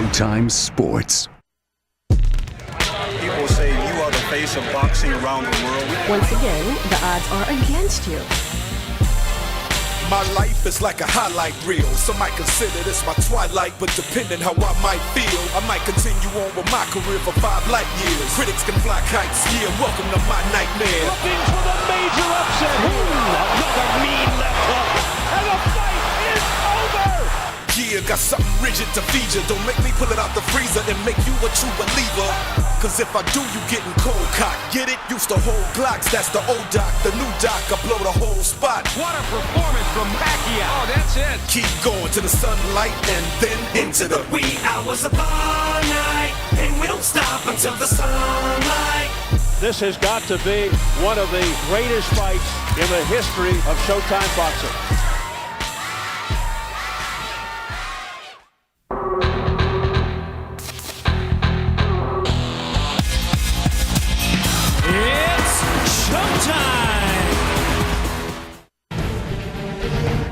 Showtime Sports. People say you are the face of boxing around the world. Once again, the odds are against you. My life is like a highlight reel. Some might consider this my twilight, but depending how I might feel, I might continue on with my career for 5 light years. Critics can fly kites, yeah, welcome to my nightmare. Looking for the major upset. Another mean left hook. And the fight is over! Yeah, got something rigid to feed you. Don't make me pull it out the freezer and make you a true believer. Cause if I do, you getting cold cocked. Get it? Used to hold Glocks, that's the old doc. The new doc, I blow the whole spot. What a performance from Pacquiao. Oh, that's it. Keep going to the sunlight and then into the wee hours of our night. And we don't stop until the sunlight. This has got to be one of the greatest fights in the history of Showtime boxing.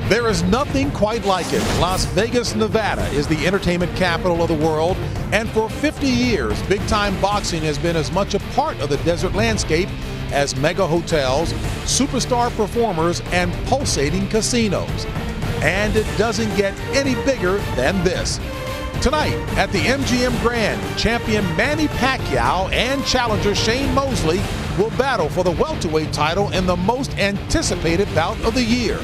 There is nothing quite like it. Las Vegas, Nevada is the entertainment capital of the world, and for 50 years, big-time boxing has been as much a part of the desert landscape as mega hotels, superstar performers, and pulsating casinos. And it doesn't get any bigger than this. Tonight at the MGM Grand, champion Manny Pacquiao and challenger Shane Mosley will battle for the welterweight title in the most anticipated bout of the year.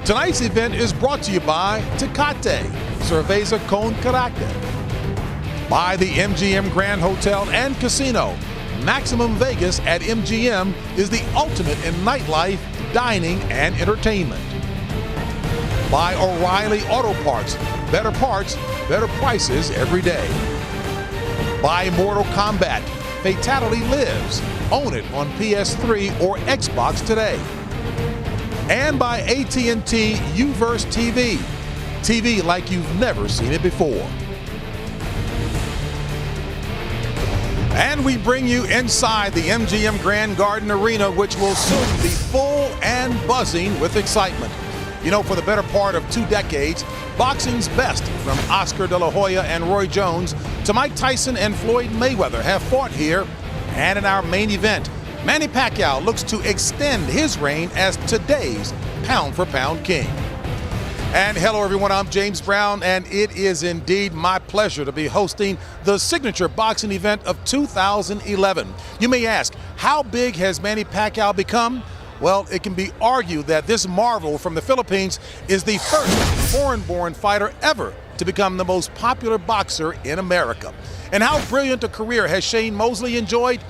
Tonight's event is brought to you by Tecate, Cerveza con Carácter, by the MGM Grand Hotel and Casino. Maximum Vegas at MGM is the ultimate in nightlife, dining, and entertainment. By O'Reilly Auto Parts, better prices every day. By Mortal Kombat, Fatality Lives. Own it on PS3 or Xbox today. And by AT&T UVerse TV. TV like you've never seen it before. And we bring you inside the MGM Grand Garden Arena, which will soon be full and buzzing with excitement. You know, for the better part of 2 decades, boxing's best, from Oscar de la Hoya and Roy Jones to Mike Tyson and Floyd Mayweather, have fought here. And in our main event, Manny Pacquiao looks to extend his reign as today's pound-for-pound king. And hello, everyone. I'm James Brown, and it is indeed my pleasure to be hosting the signature boxing event of 2011. You may ask, how big has Manny Pacquiao become? Well, it can be argued that this marvel from the Philippines is the first foreign-born fighter ever to become the most popular boxer in America. And how brilliant a career has Shane Mosley enjoyed?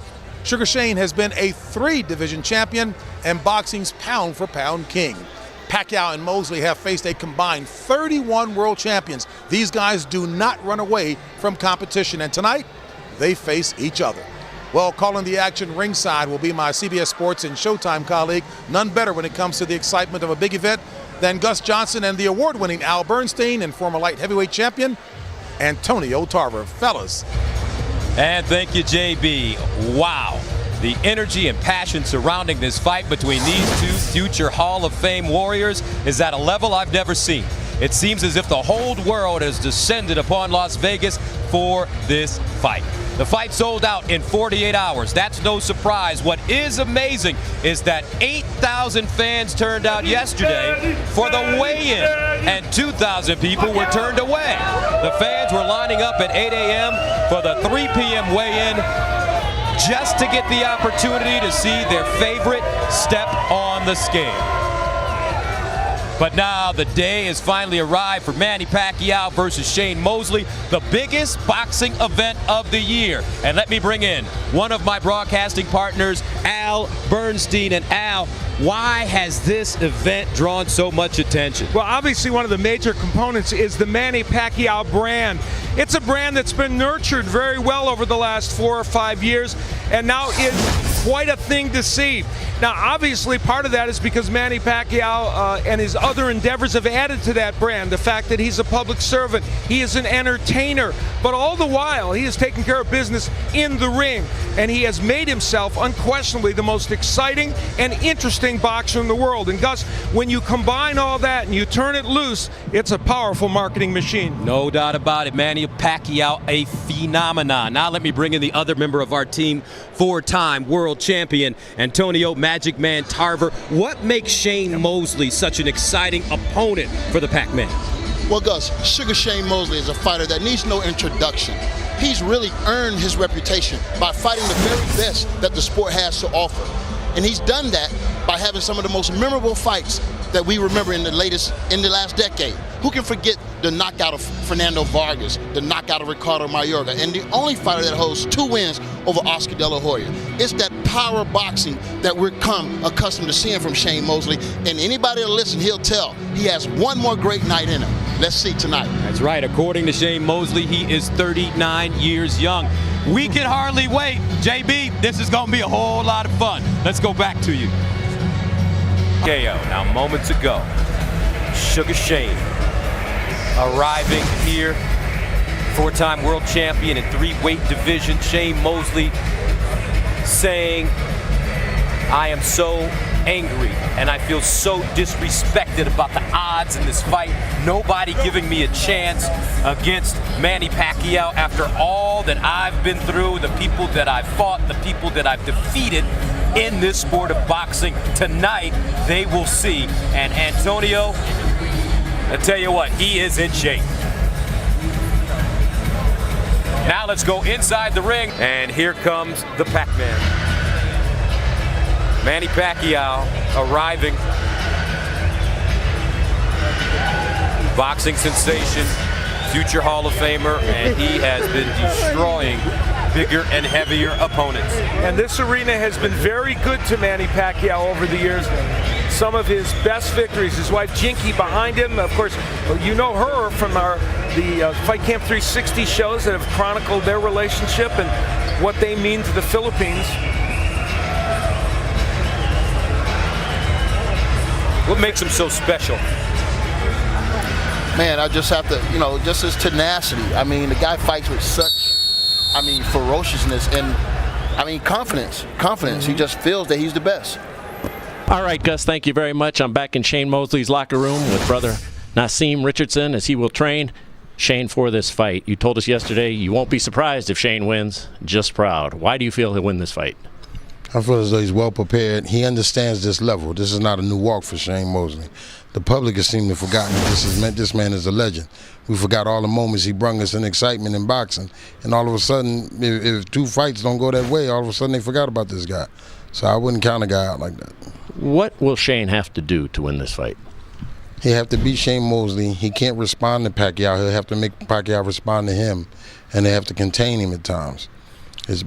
Sugar Shane has been a 3-division champion and boxing's pound-for-pound king. Pacquiao and Mosley have faced a combined 31 world champions. These guys do not run away from competition, and tonight, they face each other. Well, calling the action ringside will be my CBS Sports and Showtime colleague. None better when it comes to the excitement of a big event than Gus Johnson and the award-winning Al Bernstein and former light heavyweight champion Antonio Tarver. Fellas. And thank you, JB. Wow. The energy and passion surrounding this fight between these two future Hall of Fame warriors is at a level I've never seen. It seems as if the whole world has descended upon Las Vegas for this fight. The fight sold out in 48 hours. That's no surprise. What is amazing is that 8,000 fans turned out yesterday for the weigh-in, and 2,000 people were turned away. The fans were lining up at 8 a.m. for the 3 p.m. weigh-in just to get the opportunity to see their favorite step on the scale. But now the day has finally arrived for Manny Pacquiao versus Shane Mosley, the biggest boxing event of the year. And let me bring in one of my broadcasting partners, Al Bernstein. And Al, why has this event drawn so much attention? Well, obviously one of the major components is the Manny Pacquiao brand. It's a brand that's been nurtured very well over the last 4 or 5 years, and now is quite a thing to see. Now, obviously, part of that is because Manny Pacquiao and his other endeavors have added to that brand. The fact that he's a public servant, he is an entertainer, but all the while, he is taking care of business in the ring, and he has made himself unquestionably the most exciting and interesting boxer in the world. And Gus, when you combine all that and you turn it loose, it's a powerful marketing machine. No doubt about it. Manny Pacquiao, a phenomenon. Now let me bring in the other member of our team, four-time world champion, Antonio Magic Man Tarver. What makes Shane Mosley such an exciting opponent for the Pac-Man? Well, Gus, Sugar Shane Mosley is a fighter that needs no introduction. He's really earned his reputation by fighting the very best that the sport has to offer. And he's done that by having some of the most memorable fights that we remember in the last decade. Who can forget the knockout of Fernando Vargas, the knockout of Ricardo Mayorga, and the only fighter that holds 2 wins over Oscar De La Hoya? It's that power boxing that we're accustomed to seeing from Shane Mosley, and anybody that listen, he'll tell he has one more great night in him. Let's see tonight. That's right. According to Shane Mosley, he is 39 years young. We can hardly wait. JB, this is going to be a whole lot of fun. Let's go back to you. KO. Now, moments ago, Sugar Shane arriving here, 4-time world champion in 3-weight division. Shane Mosley saying, I am so angry and I feel so disrespected about the odds in this fight. Nobody giving me a chance against Manny Pacquiao after all that I've been through, the people that I've fought, the people that I've defeated in this sport of boxing. Tonight, they will see. And Antonio, I tell you what, he is in shape. Now let's go inside the ring, and here comes the Pac-Man. Manny Pacquiao arriving. Boxing sensation, future Hall of Famer, and he has been destroying bigger and heavier opponents. And this arena has been very good to Manny Pacquiao over the years. Some of his best victories, his wife Jinky behind him. Of course, you know her from the Fight Camp 360 shows that have chronicled their relationship and what they mean to the Philippines. What makes him so special? Man, I just have to, just his tenacity. I mean, the guy fights with such, ferociousness and, confidence. Confidence. He just feels that he's the best. All right, Gus, thank you very much. I'm back in Shane Mosley's locker room with brother Nassim Richardson as he will train Shane for this fight. You told us yesterday you won't be surprised if Shane wins, just proud. Why do you feel he'll win this fight? I feel as though he's well prepared. He understands this level. This is not a new walk for Shane Mosley. The public has seemed to have forgotten that this man is a legend. We forgot all the moments he brought us in excitement in boxing. And all of a sudden, if 2 fights don't go that way, all of a sudden they forgot about this guy. So I wouldn't count a guy out like that. What will Shane have to do to win this fight? He'll have to beat Shane Mosley. He can't respond to Pacquiao. He'll have to make Pacquiao respond to him. And they have to contain him at times.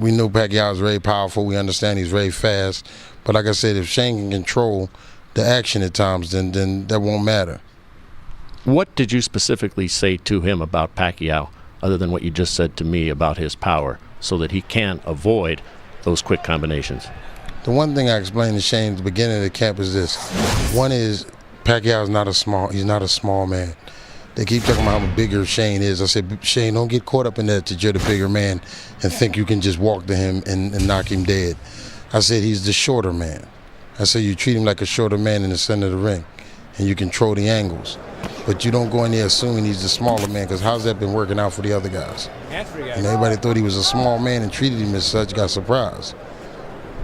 We know Pacquiao is very powerful. We understand he's very fast. But like I said, if Shane can control the action at times, then that won't matter. What did you specifically say to him about Pacquiao, other than what you just said to me about his power, so that he can avoid those quick combinations? The one thing I explained to Shane at the beginning of the camp is this. One is Pacquiao is he's not a small man. They keep talking about how bigger Shane is. I said, Shane, don't get caught up in that you're the bigger man and think you can just walk to him and knock him dead. I said, he's the shorter man. I said, you treat him like a shorter man in the center of the ring and you control the angles. But you don't go in there assuming he's the smaller man, because how's that been working out for the other guys? And everybody thought he was a small man and treated him as such, got surprised.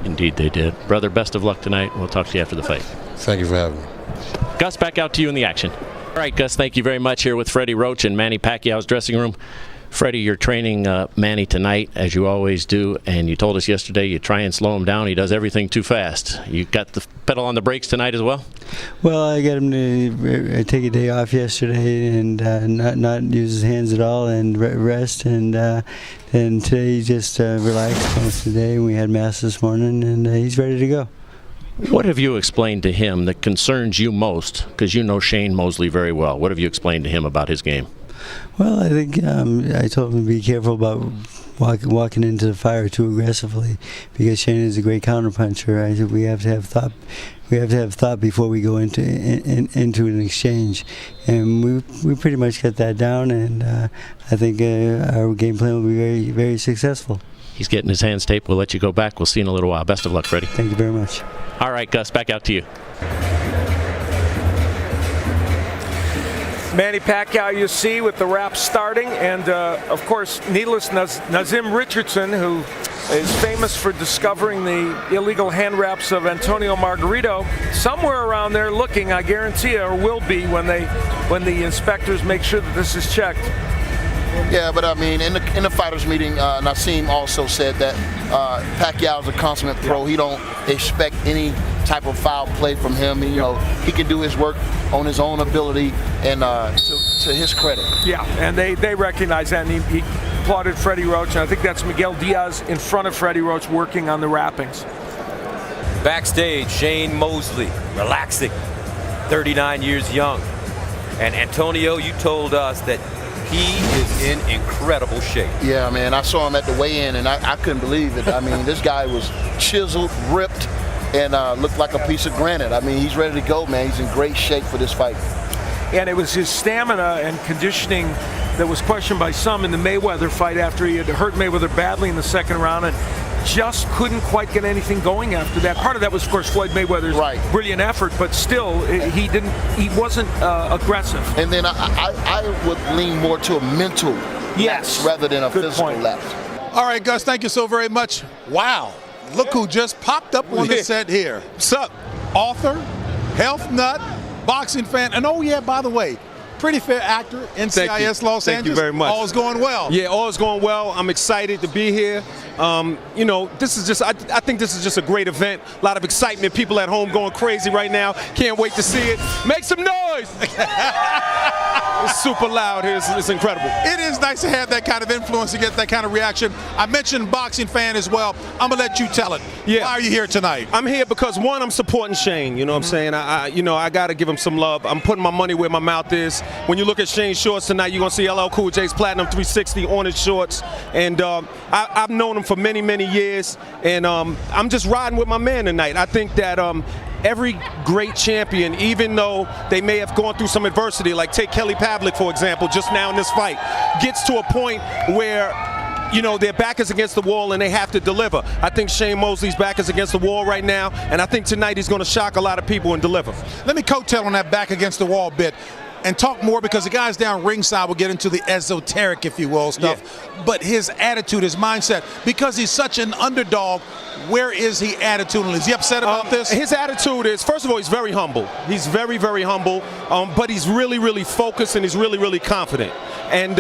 Indeed they did. Brother, best of luck tonight. We'll talk to you after the fight. Thank you for having me. Gus, back out to you in the action. All right, Gus, thank you very much here with Freddie Roach in Manny Pacquiao's dressing room. Freddie, you're training Manny tonight, as you always do, and you told us yesterday you try and slow him down. He does everything too fast. You got the pedal on the brakes tonight as well? Well, I got him to take a day off yesterday and not use his hands at all and rest, and today he just relaxed most of the day. We had mass this morning, and he's ready to go. What have you explained to him that concerns you most? Because you know Shane Mosley very well. What have you explained to him about his game? Well, I think I told him to be careful about walking into the fire too aggressively, because Shane is a great counterpuncher. I said we have to have thought. We have to have thought before we go into an exchange, and we pretty much got that down. And I think our game plan will be very, very successful. He's getting his hands taped. We'll let you go back. We'll see you in a little while. Best of luck, Freddie. Thank you very much. All right, Gus, back out to you. Manny Pacquiao, you see, with the rap starting, and of course, needless Nazim Richardson, who is famous for discovering the illegal hand wraps of Antonio Margarito, somewhere around there looking, I guarantee you, or will be when the inspectors make sure that this is checked. Yeah, but I mean, in the fighters meeting, Nassim also said that Pacquiao is a consummate pro. He don't expect any type of foul play from him. He can do his work on his own ability, and to his credit. Yeah, and they recognize that, and he applauded Freddie Roach, and I think that's Miguel Diaz in front of Freddie Roach working on the wrappings. Backstage, Shane Mosley, relaxing, 39 years young. And Antonio, you told us that he is in incredible shape. Yeah, man, I saw him at the weigh-in, and I couldn't believe it. I mean, this guy was chiseled, ripped, and looked like a piece of granite. I mean, he's ready to go, man. He's in great shape for this fight. And it was his stamina and conditioning that was questioned by some in the Mayweather fight after he had hurt Mayweather badly in the second round and just couldn't quite get anything going after that. Part of that was, of course, Floyd Mayweather's brilliant effort, but still, he wasn't aggressive. And then I would lean more to a mental lapse rather than a physical lapse. All right, Gus, thank you so very much. Wow, look who just popped up on the set here. What's up? Author, health nut, boxing fan, and oh yeah, by the way, pretty fair actor, NCIS Los Angeles. Thank you very much. All is going well. Yeah, all is going well. I'm excited to be here. This is just, I think this is just a great event. A lot of excitement. People at home going crazy right now. Can't wait to see it. Make some noise. It's super loud here. It's incredible. It is nice to have that kind of influence, to get that kind of reaction. I mentioned boxing fan as well. I'm going to let you tell it. Yeah. Why are you here tonight? I'm here because, one, I'm supporting Shane. You know what I'm saying? I got to give him some love. I'm putting my money where my mouth is. When you look at Shane's shorts tonight, you're going to see LL Cool J's Platinum 360 on his shorts. And I've known him for many, many years. And I'm just riding with my man tonight. I think that every great champion, even though they may have gone through some adversity, like take Kelly Pavlik, for example, just now in this fight, gets to a point where their back is against the wall and they have to deliver. I think Shane Mosley's back is against the wall right now, and I think tonight he's going to shock a lot of people and deliver. Let me coattail on that back against the wall bit and talk more, because the guys down ringside will get into the esoteric, if you will, stuff. Yeah. But his attitude, his mindset, because he's such an underdog, where is he attitudinally? Is he upset about this? His attitude is, first of all, he's very humble. He's very, very humble, but he's really, really focused, and he's really, really confident. And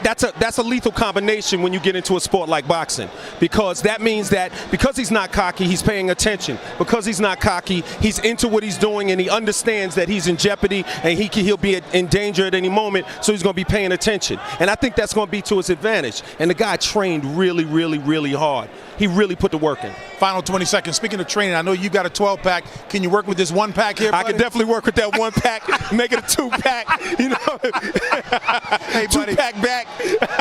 that's a lethal combination when you get into a sport like boxing, because that means that because he's not cocky, he's paying attention. Because he's not cocky, he's into what he's doing, and he understands that he's in jeopardy and he'll be in danger at any moment, so he's going to be paying attention. And I think that's going to be to his advantage. And the guy trained really, really, really hard. He really put the work in. Final 20 seconds. Speaking of training, I know you got a 12-pack. Can you work with this 1-pack here, buddy? I can definitely work with that 1-pack, make it a 2-pack. Hey, buddy. 2-pack back.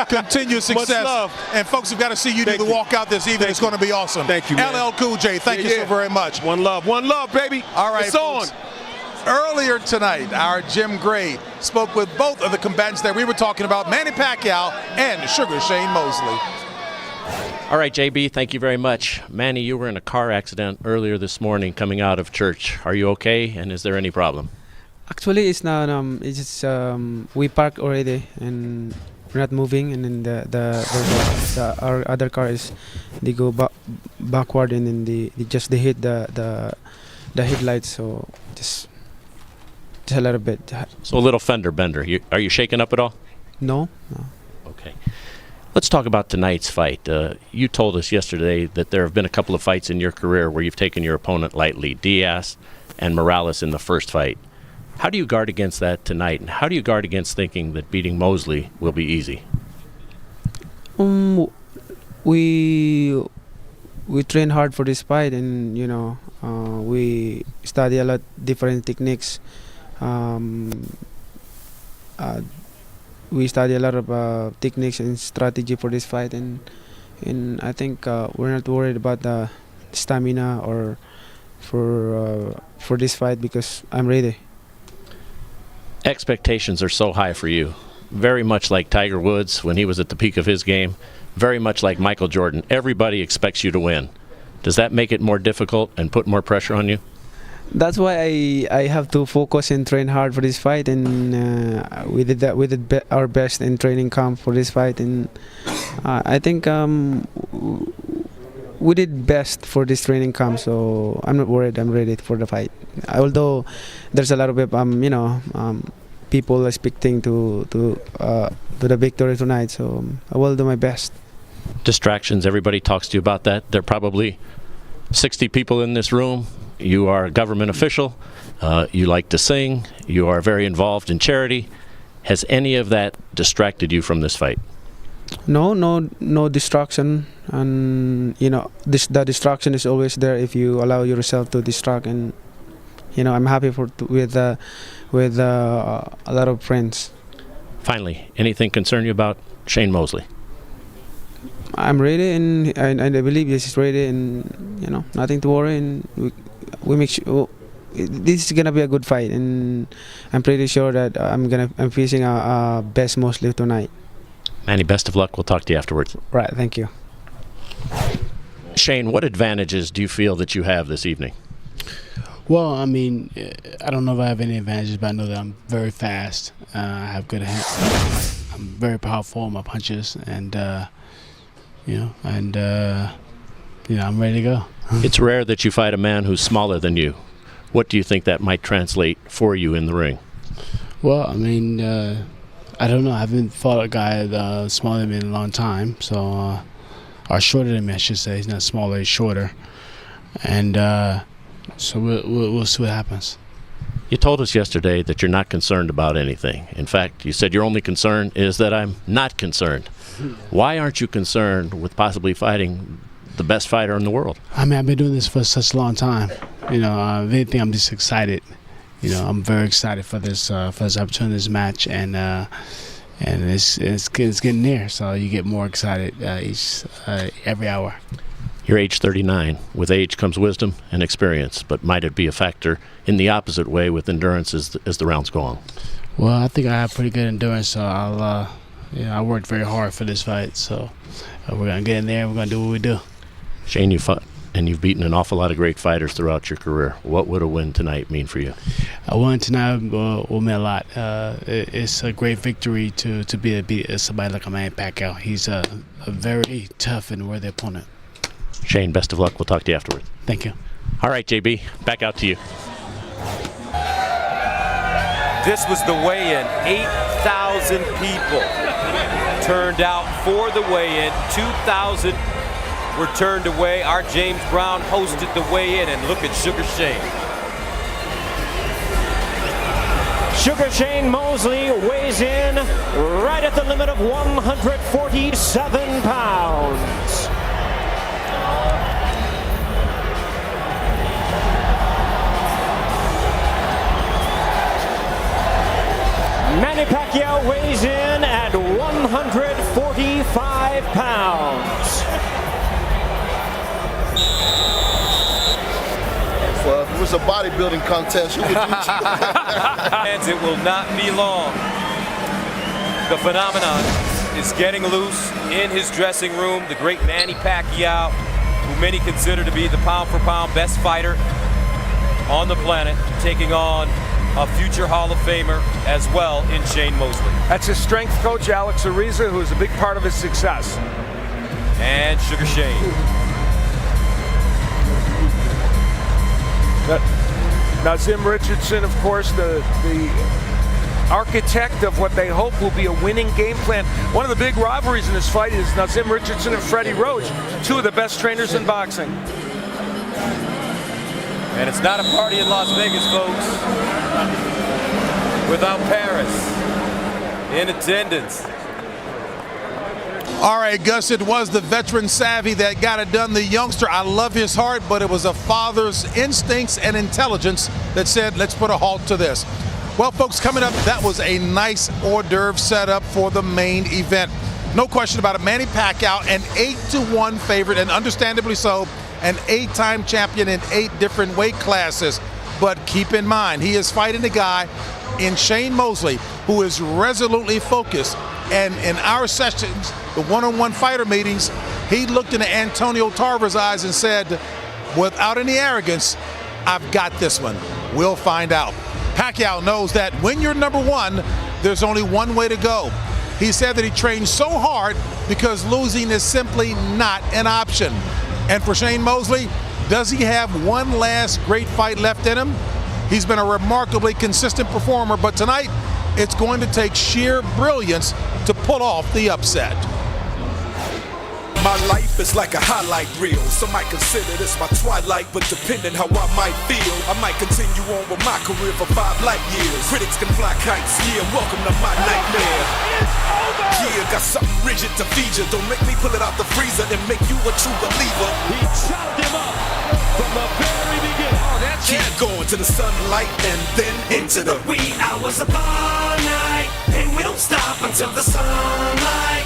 Continued success. Much love. And folks have got to see you do the walkout this evening. It's going to be awesome. Thank you, man. LL Cool J, thank you so very much. One love, baby. All right, it's folks. on. Earlier tonight, our Jim Gray spoke with both of the combatants that we were talking about, Manny Pacquiao and Sugar Shane Mosley. All right, JB, thank you very much. Manny, you were in a car accident earlier this morning coming out of church. Are you okay, and is there any problem? Actually, it's not. It's just we parked already and we're not moving, and then our other car they go backward, and then they hit the headlights, so just a little bit. So a little fender bender. Are you shaken up at all? No. Okay. Let's talk about tonight's fight. You told us yesterday that there have been a couple of fights in your career where you've taken your opponent lightly, Diaz and Morales in the first fight. How do you guard against that tonight, and how do you guard against thinking that beating Mosley will be easy? We train hard for this fight, and we study a lot different techniques. we study a lot of techniques and strategy for this fight, and I think we're not worried about the stamina or for this fight because I'm ready. Expectations are so high for you, very much like Tiger Woods when he was at the peak of his game, very much like Michael Jordan. Everybody expects you to win. Does that make it more difficult and put more pressure on you? That's why I have to focus and train hard for this fight, and we did our best in training camp for this fight, and I think we did best for this training camp, so I'm not worried. I'm ready for the fight. Although there's a lot of people expecting to the victory tonight, so I will do my best. Distractions, everybody talks to you about that. There are probably 60 people in this room. You are a government official. You like to sing. You are very involved in charity. Has any of that distracted you from this fight? No distraction, and the distraction is always there if you allow yourself to distract. And I'm happy with a lot of friends. Finally, anything concern you about Shane Mosley? I'm ready, and I believe this is ready, and nothing to worry, and we make sure this is gonna be a good fight, and I'm pretty sure that I'm facing a best Mosley tonight. Manny, best of luck. We'll talk to you afterwards. Right, thank you. Shane, what advantages do you feel that you have this evening? Well, I mean, I don't know if I have any advantages, but I know that I'm very fast. I have good hands. I'm very powerful in my punches, and I'm ready to go. It's rare that you fight a man who's smaller than you. What do you think that might translate for you in the ring? Well, I mean, I don't know. I haven't fought a guy smaller than me in a long time, so or shorter than me, I should say. He's not smaller, he's shorter, and so we'll see what happens. You told us yesterday that you're not concerned about anything. In fact, you said your only concern is that I'm not concerned. Why aren't you concerned with possibly fighting the best fighter in the world? I mean, I've been doing this for such a long time. If anything, I'm just excited. I'm very excited for this opportunity, this match, and it's getting near. So you get more excited every hour. You're age 39. With age comes wisdom and experience, but might it be a factor in the opposite way with endurance as the rounds go on? Well, I think I have pretty good endurance, so I worked very hard for this fight. So we're gonna get in there and we're gonna do what we do. Shane, you fought and you've beaten an awful lot of great fighters throughout your career. What would a win tonight mean for you? A win tonight will mean a lot. It's a great victory to be able to beat somebody like a Manny Pacquiao. He's a very tough and worthy opponent. Shane, best of luck. We'll talk to you afterward. Thank you. All right, JB, back out to you. This was the weigh-in. 8,000 people turned out for the weigh-in. 2,000 were turned away. Our James Brown hosted the weigh-in, and look at Sugar Shane. Sugar Shane Mosley weighs in right at the limit of 147 pounds. Manny Pacquiao weighs in at 145 pounds. Well, if it was a bodybuilding contest, who would you choose? And it will not be long. The phenomenon is getting loose in his dressing room. The great Manny Pacquiao, who many consider to be the pound-for-pound best fighter on the planet, taking on a future Hall of Famer as well in Shane Mosley. That's his strength coach, Alex Ariza, who is a big part of his success. And Sugar Shane. Nazim Richardson, of course, the architect of what they hope will be a winning game plan. One of the big rivalries in this fight is Nazim Richardson and Freddie Roach, two of the best trainers in boxing. And it's not a party in Las Vegas, folks, without Paris in attendance. All right, Gus, it was the veteran savvy that got it done. The youngster, I love his heart, but it was a father's instincts and intelligence that said, let's put a halt to this. Well, folks, coming up, that was a nice hors d'oeuvre setup for the main event. No question about it. Manny Pacquiao, an 8-1 favorite, and understandably so, an 8-time champion in 8 different weight classes. But keep in mind, he is fighting a guy in Shane Mosley who is resolutely focused. And in our sessions, the one-on-one fighter meetings, he looked into Antonio Tarver's eyes and said, without any arrogance, I've got this one. We'll find out. Pacquiao knows that when you're number one, there's only one way to go. He said that he trained so hard because losing is simply not an option. And for Shane Mosley, does he have one last great fight left in him? He's been a remarkably consistent performer, but tonight it's going to take sheer brilliance to pull off the upset. My life is like a highlight reel. Some might consider this my twilight, but depending how I might feel, I might continue on with my career for 5 light years. Critics can fly kites, yeah, welcome to my nightmare. Yeah, got something rigid to feed you. Don't make me pull it out the freezer and make you a true believer. He chopped him up from the very beginning. Oh, that's Keep going to the sunlight and then into the wee hours of all night, and we don't stop until the sunlight.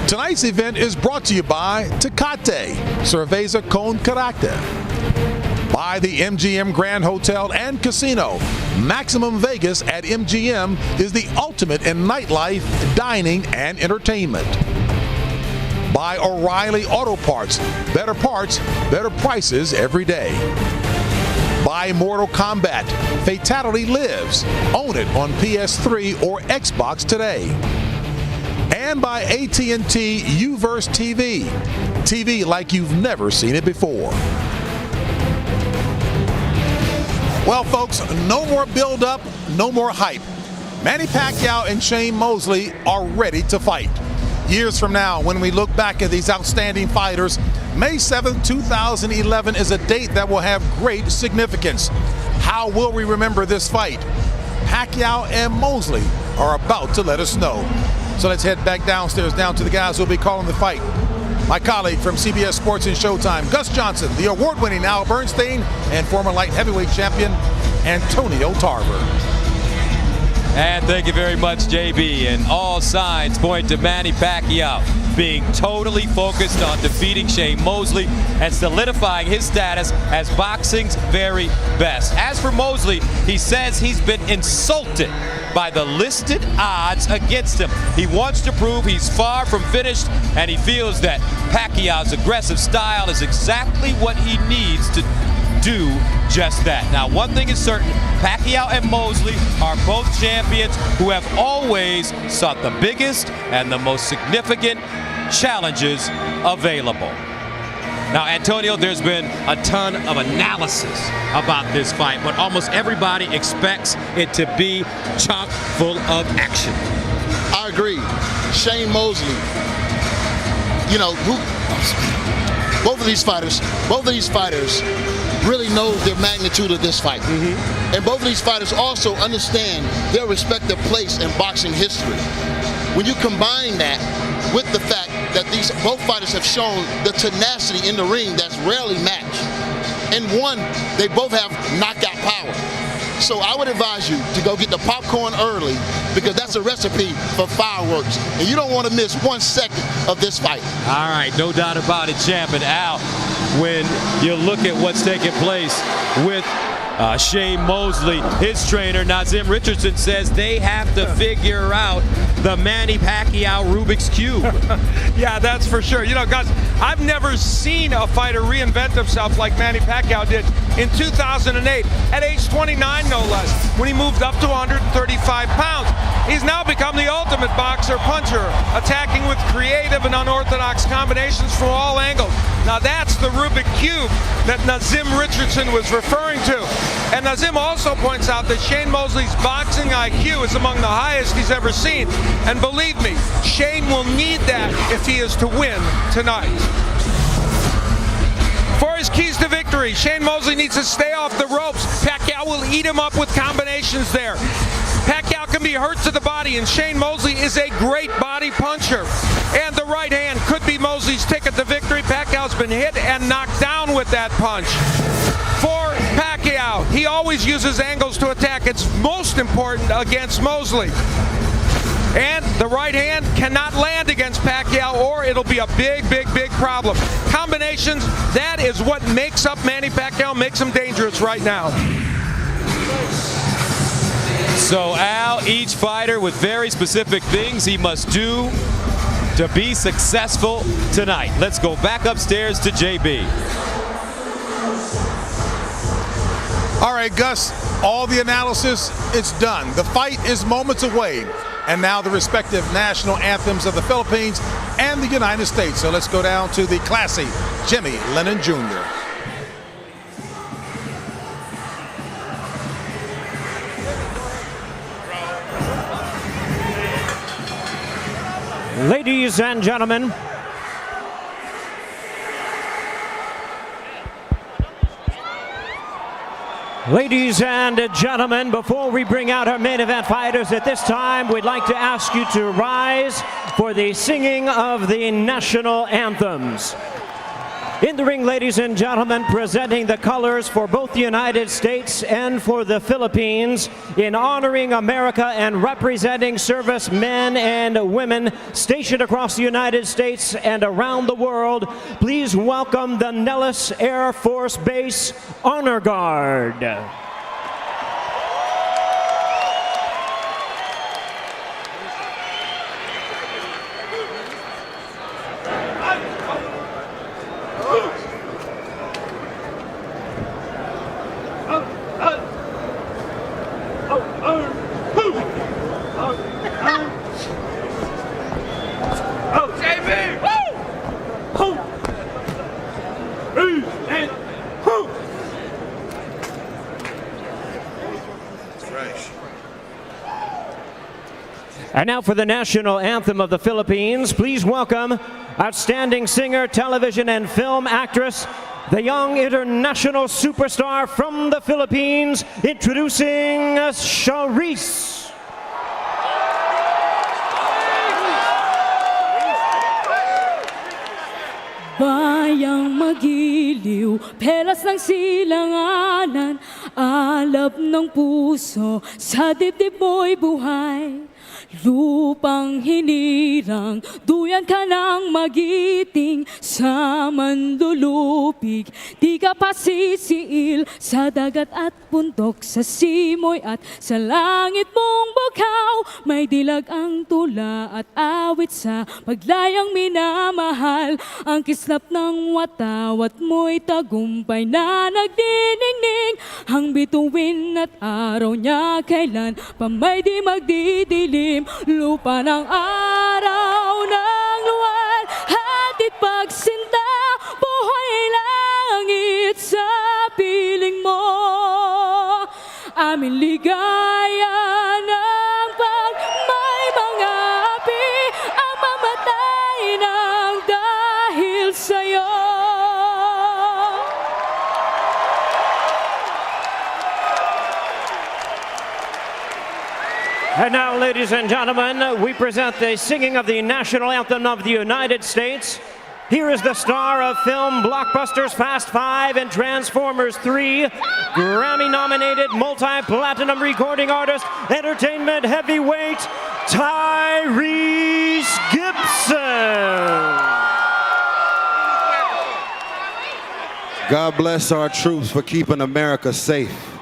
Tonight's event is brought to you by Tecate, Cerveza con Carácter. By the MGM Grand Hotel and Casino. Maximum Vegas at MGM is the ultimate in nightlife, dining, and entertainment. By O'Reilly Auto Parts. Better parts, better prices every day. By Mortal Kombat. Fatality lives. Own it on PS3 or Xbox today. And by AT&T UVerse TV. TV like you've never seen it before. Well, folks, no more build-up, no more hype. Manny Pacquiao and Shane Mosley are ready to fight. Years from now, when we look back at these outstanding fighters, May 7th, 2011 is a date that will have great significance. How will we remember this fight? Pacquiao and Mosley are about to let us know. So let's head back downstairs, down to the guys who will be calling the fight. My colleague from CBS Sports and Showtime, Gus Johnson, the award-winning Al Bernstein, and former light heavyweight champion, Antonio Tarver. And thank you very much, JB. And all signs point to Manny Pacquiao being totally focused on defeating Shane Mosley and solidifying his status as boxing's very best. As for Mosley, he says he's been insulted by the listed odds against him. He wants to prove he's far from finished, and he feels that Pacquiao's aggressive style is exactly what he needs to do just that. Now, one thing is certain, Pacquiao and Mosley are both champions who have always sought the biggest and the most significant challenges available. Now, Antonio, there's been a ton of analysis about this fight, but almost everybody expects it to be chock full of action. I agree. Shane Mosley, you know, both of these fighters really know the magnitude of this fight. And both of these fighters also understand their respective place in boxing history. When you combine that with the fact that both fighters have shown the tenacity in the ring that's rarely matched. And one, they both have knockout power. So I would advise you to go get the popcorn early, because that's a recipe for fireworks. And you don't want to miss 1 second of this fight. All right, no doubt about it, champ. And Al, when you look at what's taking place with Shane Mosley, his trainer Nazim Richardson says they have to figure out the Manny Pacquiao Rubik's Cube. Yeah, that's for sure. You know, guys, I've never seen a fighter reinvent himself like Manny Pacquiao did in 2008, at age 29 no less, when he moved up to 135 pounds. He's now become the ultimate boxer-puncher, attacking with creative and unorthodox combinations from all angles. Now that's the Rubik Cube that Nazim Richardson was referring to. And Nazim also points out that Shane Mosley's boxing IQ is among the highest he's ever seen. And believe me, Shane will need that if he is to win tonight. For his keys to victory, Shane Mosley needs to stay off the ropes. Pacquiao will eat him up with combinations there. Pacquiao can be hurt to the body, and Shane Mosley is a great body puncher. And the right hand could be Mosley's ticket to victory. Pacquiao's been hit and knocked down with that punch. For Pacquiao, he always uses angles to attack. It's most important against Mosley. And the right hand cannot land against Pacquiao, or it'll be a big, big, big problem. Combinations, that is what makes up Manny Pacquiao, makes him dangerous right now. So, Al, each fighter with very specific things he must do to be successful tonight. Let's go back upstairs to JB. All right, Gus, all the analysis, it's done. The fight is moments away. And now the respective national anthems of the Philippines and the United States. So let's go down to the classy Jimmy Lennon Jr. Ladies and gentlemen, before we bring out our main event fighters at this time, we'd like to ask you to rise for the singing of the national anthems. In the ring, ladies and gentlemen, presenting the colors for both the United States and for the Philippines, in honoring America and representing servicemen and women stationed across the United States and around the world, please welcome the Nellis Air Force Base Honor Guard. And now for the national anthem of the Philippines, please welcome outstanding singer, television, and film actress, the young international superstar from the Philippines, introducing Charisse. Bayang magiliw, pelas ng silanganan, alab ng puso, sa dibdib mo'y buhay. Lupang hinirang, duyan ka ng magiting, sa manlulupig, di ka pasisiil, sa dagat at bundok, sa simoy at sa langit mong bukaw. May dilag ang tula at awit sa paglayang minamahal, ang kislap ng watawat mo'y tagumpay na nagdiningning, ang bituin at araw niya kailan pa may di magdidilim. Lupa ng araw ng luwal, hatid pagsinta, buhay langit sa piling mo. Aming ligaya ng pag may mga api, ang mamatay ng dahil sa'yo. And now, ladies and gentlemen, we present the singing of the national anthem of the United States. Here is the star of film blockbusters Fast 5 and Transformers 3, Grammy-nominated multi-platinum recording artist, entertainment heavyweight, Tyrese Gibson. God bless our troops for keeping America safe.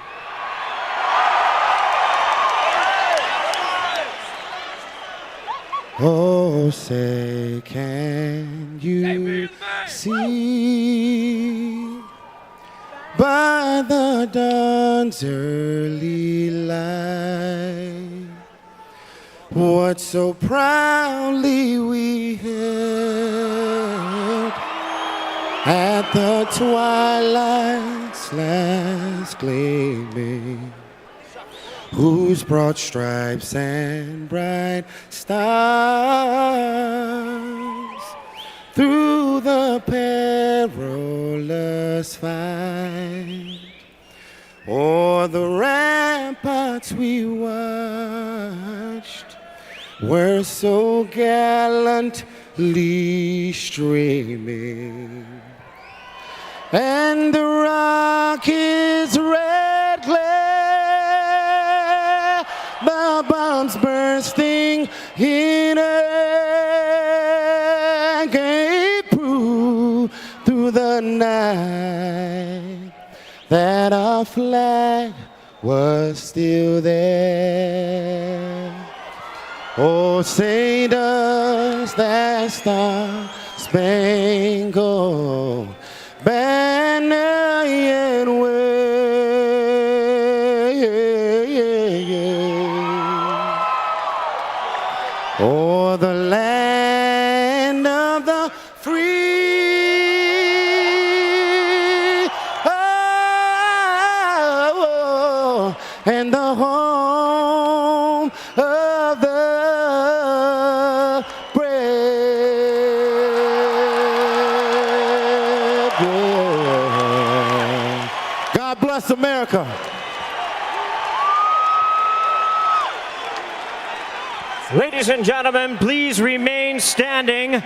Oh, say, can you see by the dawn's early light what so proudly we held at the twilight's last gleaming, whose broad stripes and bright stars through the perilous fight o'er the ramparts we watched were so gallantly streaming. and the rock is red glare, the bombs bursting in air gave proof through the night that our flag was still there. Oh, say does that star-spangled banner yet wave o'er the land of the free, oh, and the home of the brave. God bless America. Ladies and gentlemen, please remain standing.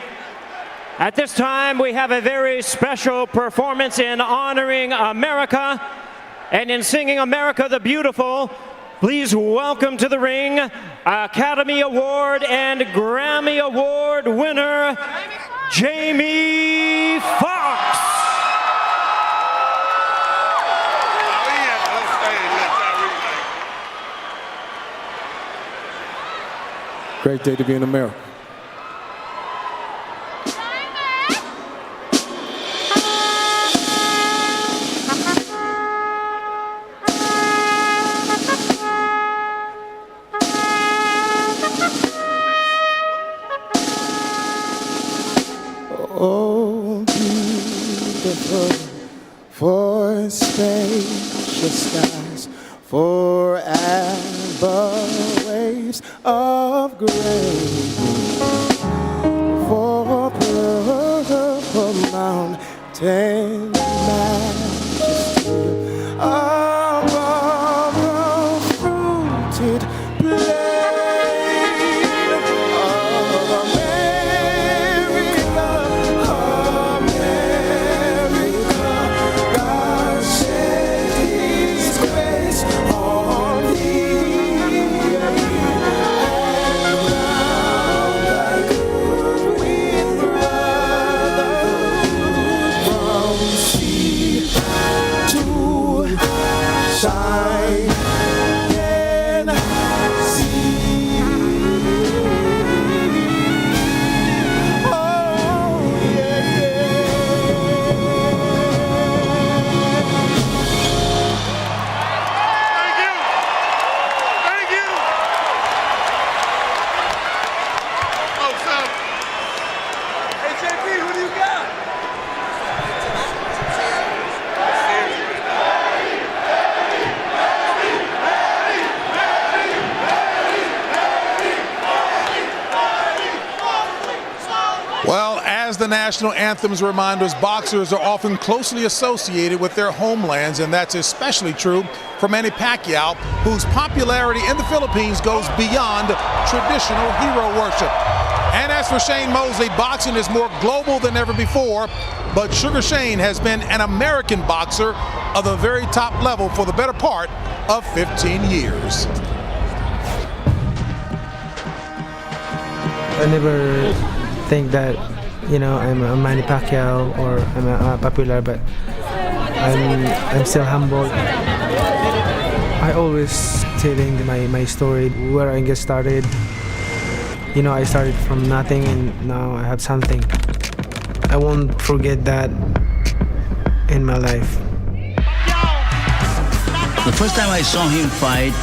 At this time, we have a very special performance in honoring America and in singing America the Beautiful. Please welcome to the ring Academy Award and Grammy Award winner, Jamie Foxx. Great day to be in America. Oh, beautiful for spacious skies, for amber waves of grain, for purple mountain majesty, above the fruited plain of America, America. God shed His grace on thee, and round thy good brotherhood, from sea to shine and see. Oh, yeah, Thank you. Oh, so. Hey, JP, who do you got? Well, as the national anthems remind us, boxers are often closely associated with their homelands, and that's especially true for Manny Pacquiao, whose popularity in the Philippines goes beyond traditional hero worship. And as for Shane Mosley, boxing is more global than ever before, but Sugar Shane has been an American boxer of the very top level for the better part of 15 years. I never think that, you know, I'm a Manny Pacquiao or I'm a popular, but I'm still humble. I always telling my story, where I get started. You know, I started from nothing and now I have something. I won't forget that in my life. The first time I saw him fight,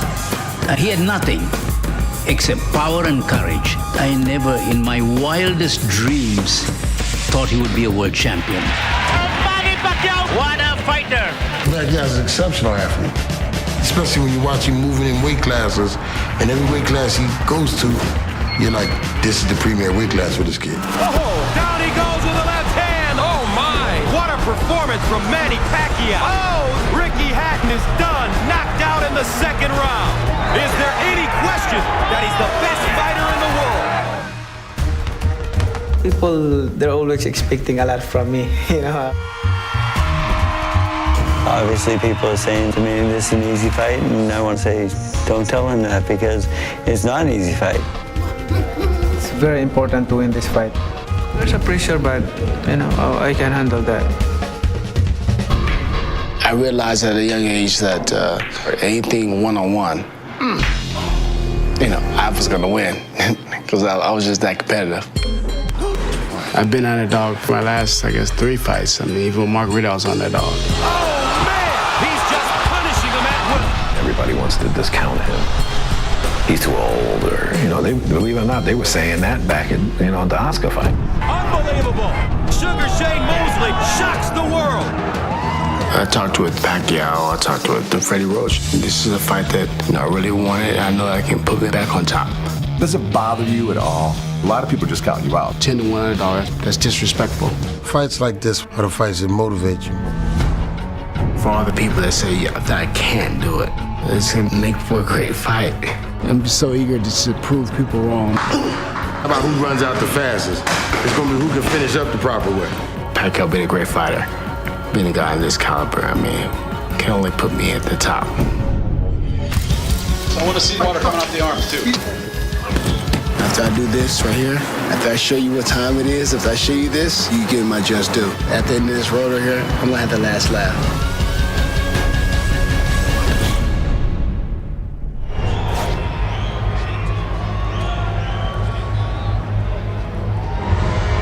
he had nothing except power and courage. I never, in my wildest dreams, thought he would be a world champion. Manny Pacquiao, what a fighter! That guy's an exceptional athlete, especially when you watch him moving in weight classes, and every weight class he goes to, you're like, this is the premier weight class for this kid. Oh, down he goes with the left hand. Oh, my. What a performance from Manny Pacquiao. Oh, Ricky Hatton is done, knocked out in the second round. Is there any question that he's the best fighter in the world? People, they're always expecting a lot from me, you know. Obviously, people are saying to me, this is an easy fight, and I want to say, don't tell him that, because it's not an easy fight. It's very important to win this fight. There's a pressure, but I can handle that. I realized at a young age that anything one-on-one, I was gonna win because I was just that competitive. I've been underdog for my last, 3 fights. Even with Mark Riddell, I was underdog. He's just punishing him at will. Everybody wants to discount him. He's too old, or they, believe it or not, they were saying that back in the Oscar fight. Unbelievable. Sugar Shane Mosley shocks the world. I talked with Pacquiao, I talked with Freddie Roach. This is a fight that I really wanted. I know I can put me back on top. Does it bother you at all? A lot of people just count you out. 10 to 1 underdog, that's disrespectful. Fights like this are the fights that motivate you. For all the people that say that I can't do it, it's gonna make for a great fight. I'm just so eager to prove people wrong. How about who runs out the fastest? It's gonna be who can finish up the proper way. Pacquiao been a great fighter. Being a guy of this caliber, can only put me at the top. So I want to see water coming off the arms, too. After I do this right here, after I show you what time it is, if I show you this, you give me my just due. At the end of this rotor here, I'm gonna have the last laugh.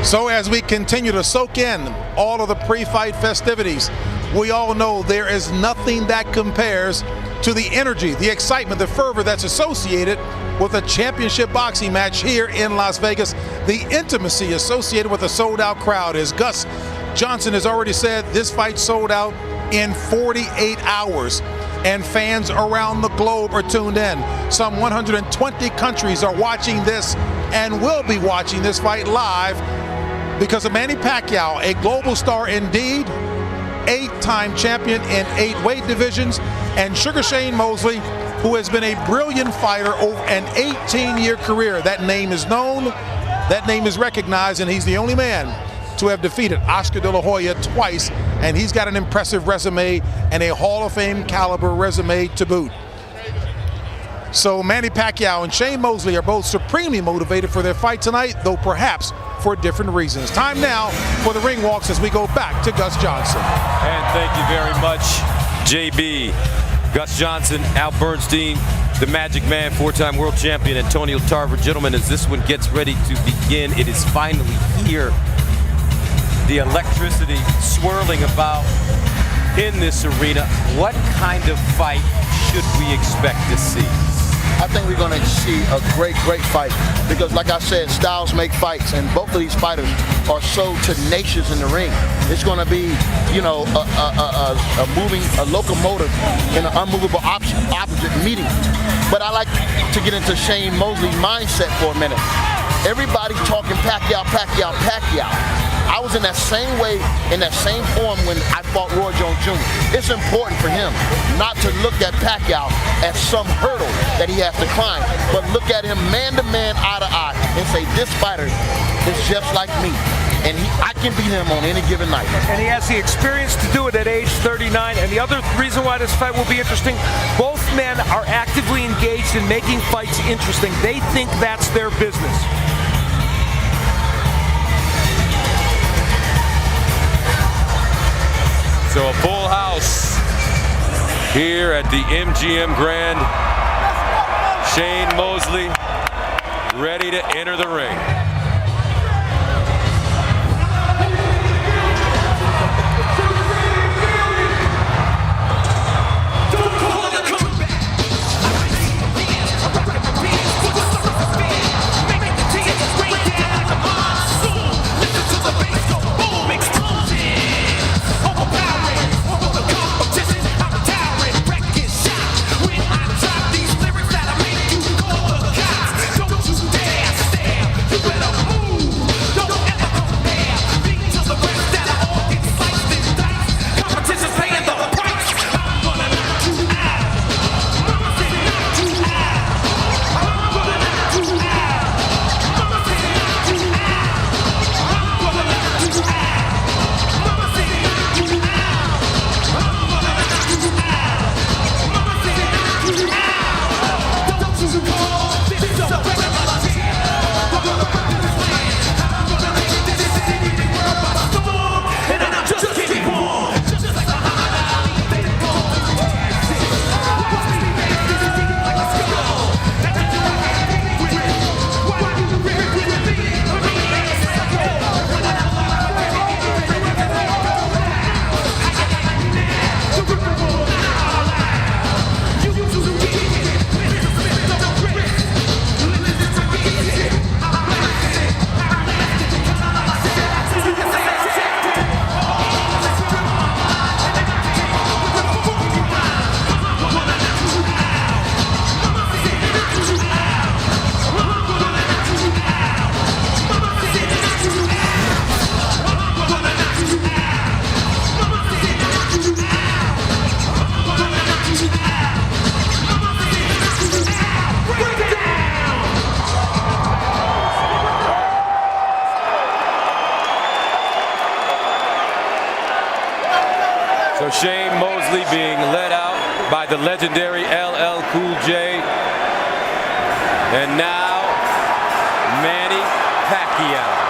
So as we continue to soak in all of the pre-fight festivities, we all know there is nothing that compares to the energy, the excitement, the fervor that's associated with a championship boxing match here in Las Vegas. The intimacy associated with a sold-out crowd. As Gus Johnson has already said, this fight sold out in 48 hours. And fans around the globe are tuned in. Some 120 countries are watching this and will be watching this fight live because of Manny Pacquiao, a global star indeed, 8-time champion in 8 weight divisions, and Sugar Shane Mosley, who has been a brilliant fighter over an 18-year career. That name is known, that name is recognized, and he's the only man to have defeated Oscar De La Hoya twice, and he's got an impressive resume and a Hall of Fame caliber resume to boot. So Manny Pacquiao and Shane Mosley are both supremely motivated for their fight tonight, though perhaps for different reasons. Time now for the ring walks as we go back to Gus Johnson. And thank you very much, JB. Gus Johnson, Al Bernstein, the Magic Man, 4-time world champion, Antonio Tarver. Gentlemen, as this one gets ready to begin, it is finally here. The electricity swirling about in this arena. What kind of fight should we expect to see? I think we're going to see a great fight because, like I said, styles make fights, and both of these fighters are so tenacious in the ring. It's going to be, a locomotive in an unmovable opposite meeting. But I like to get into Shane Mosley's mindset for a minute. Everybody's talking Pacquiao. I was in that same way, in that same form when I fought Roy Jones Jr. It's important for him not to look at Pacquiao as some hurdle that he has to climb, but look at him man-to-man, eye-to-eye, and say, this fighter is just like me, and I can beat him on any given night. And he has the experience to do it at age 39. And the other reason why this fight will be interesting, both men are actively engaged in making fights interesting. They think that's their business. So a full house here at the MGM Grand. Shane Mosley ready to enter the ring. You better being led out by the legendary LL Cool J. And now, Manny Pacquiao.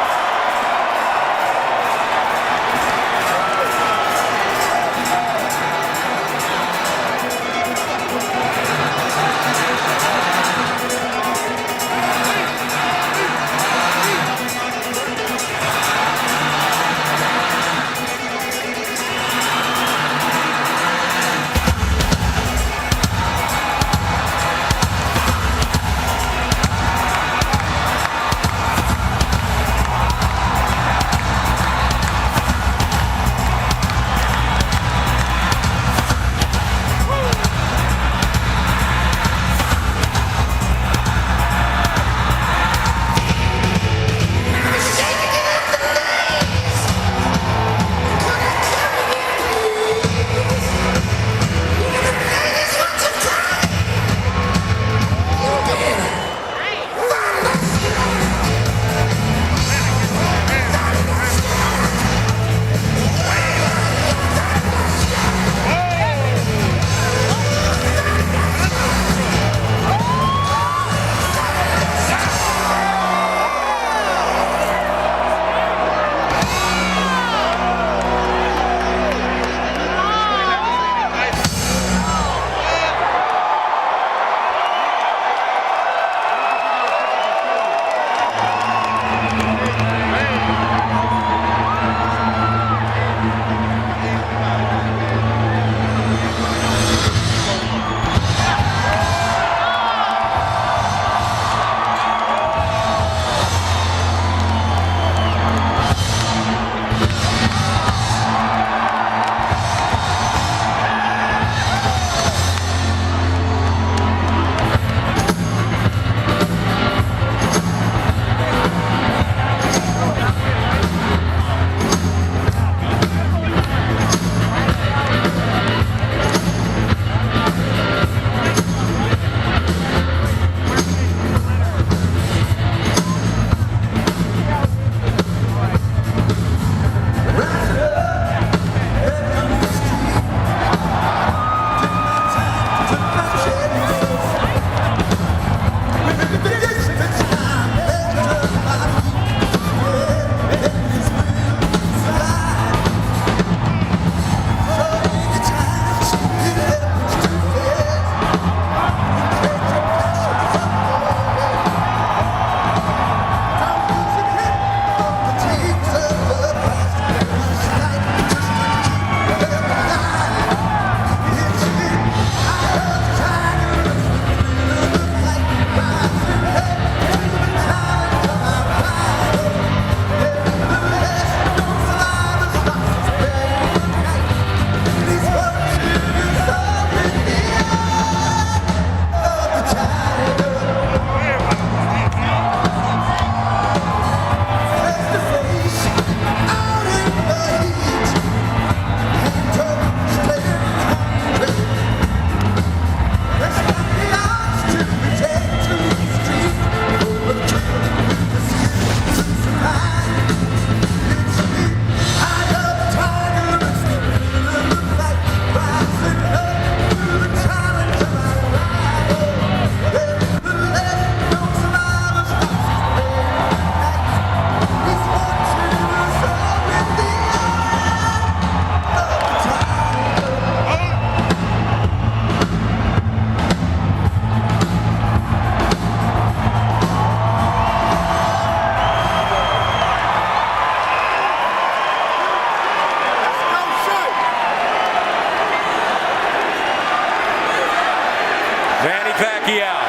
Pacquiao.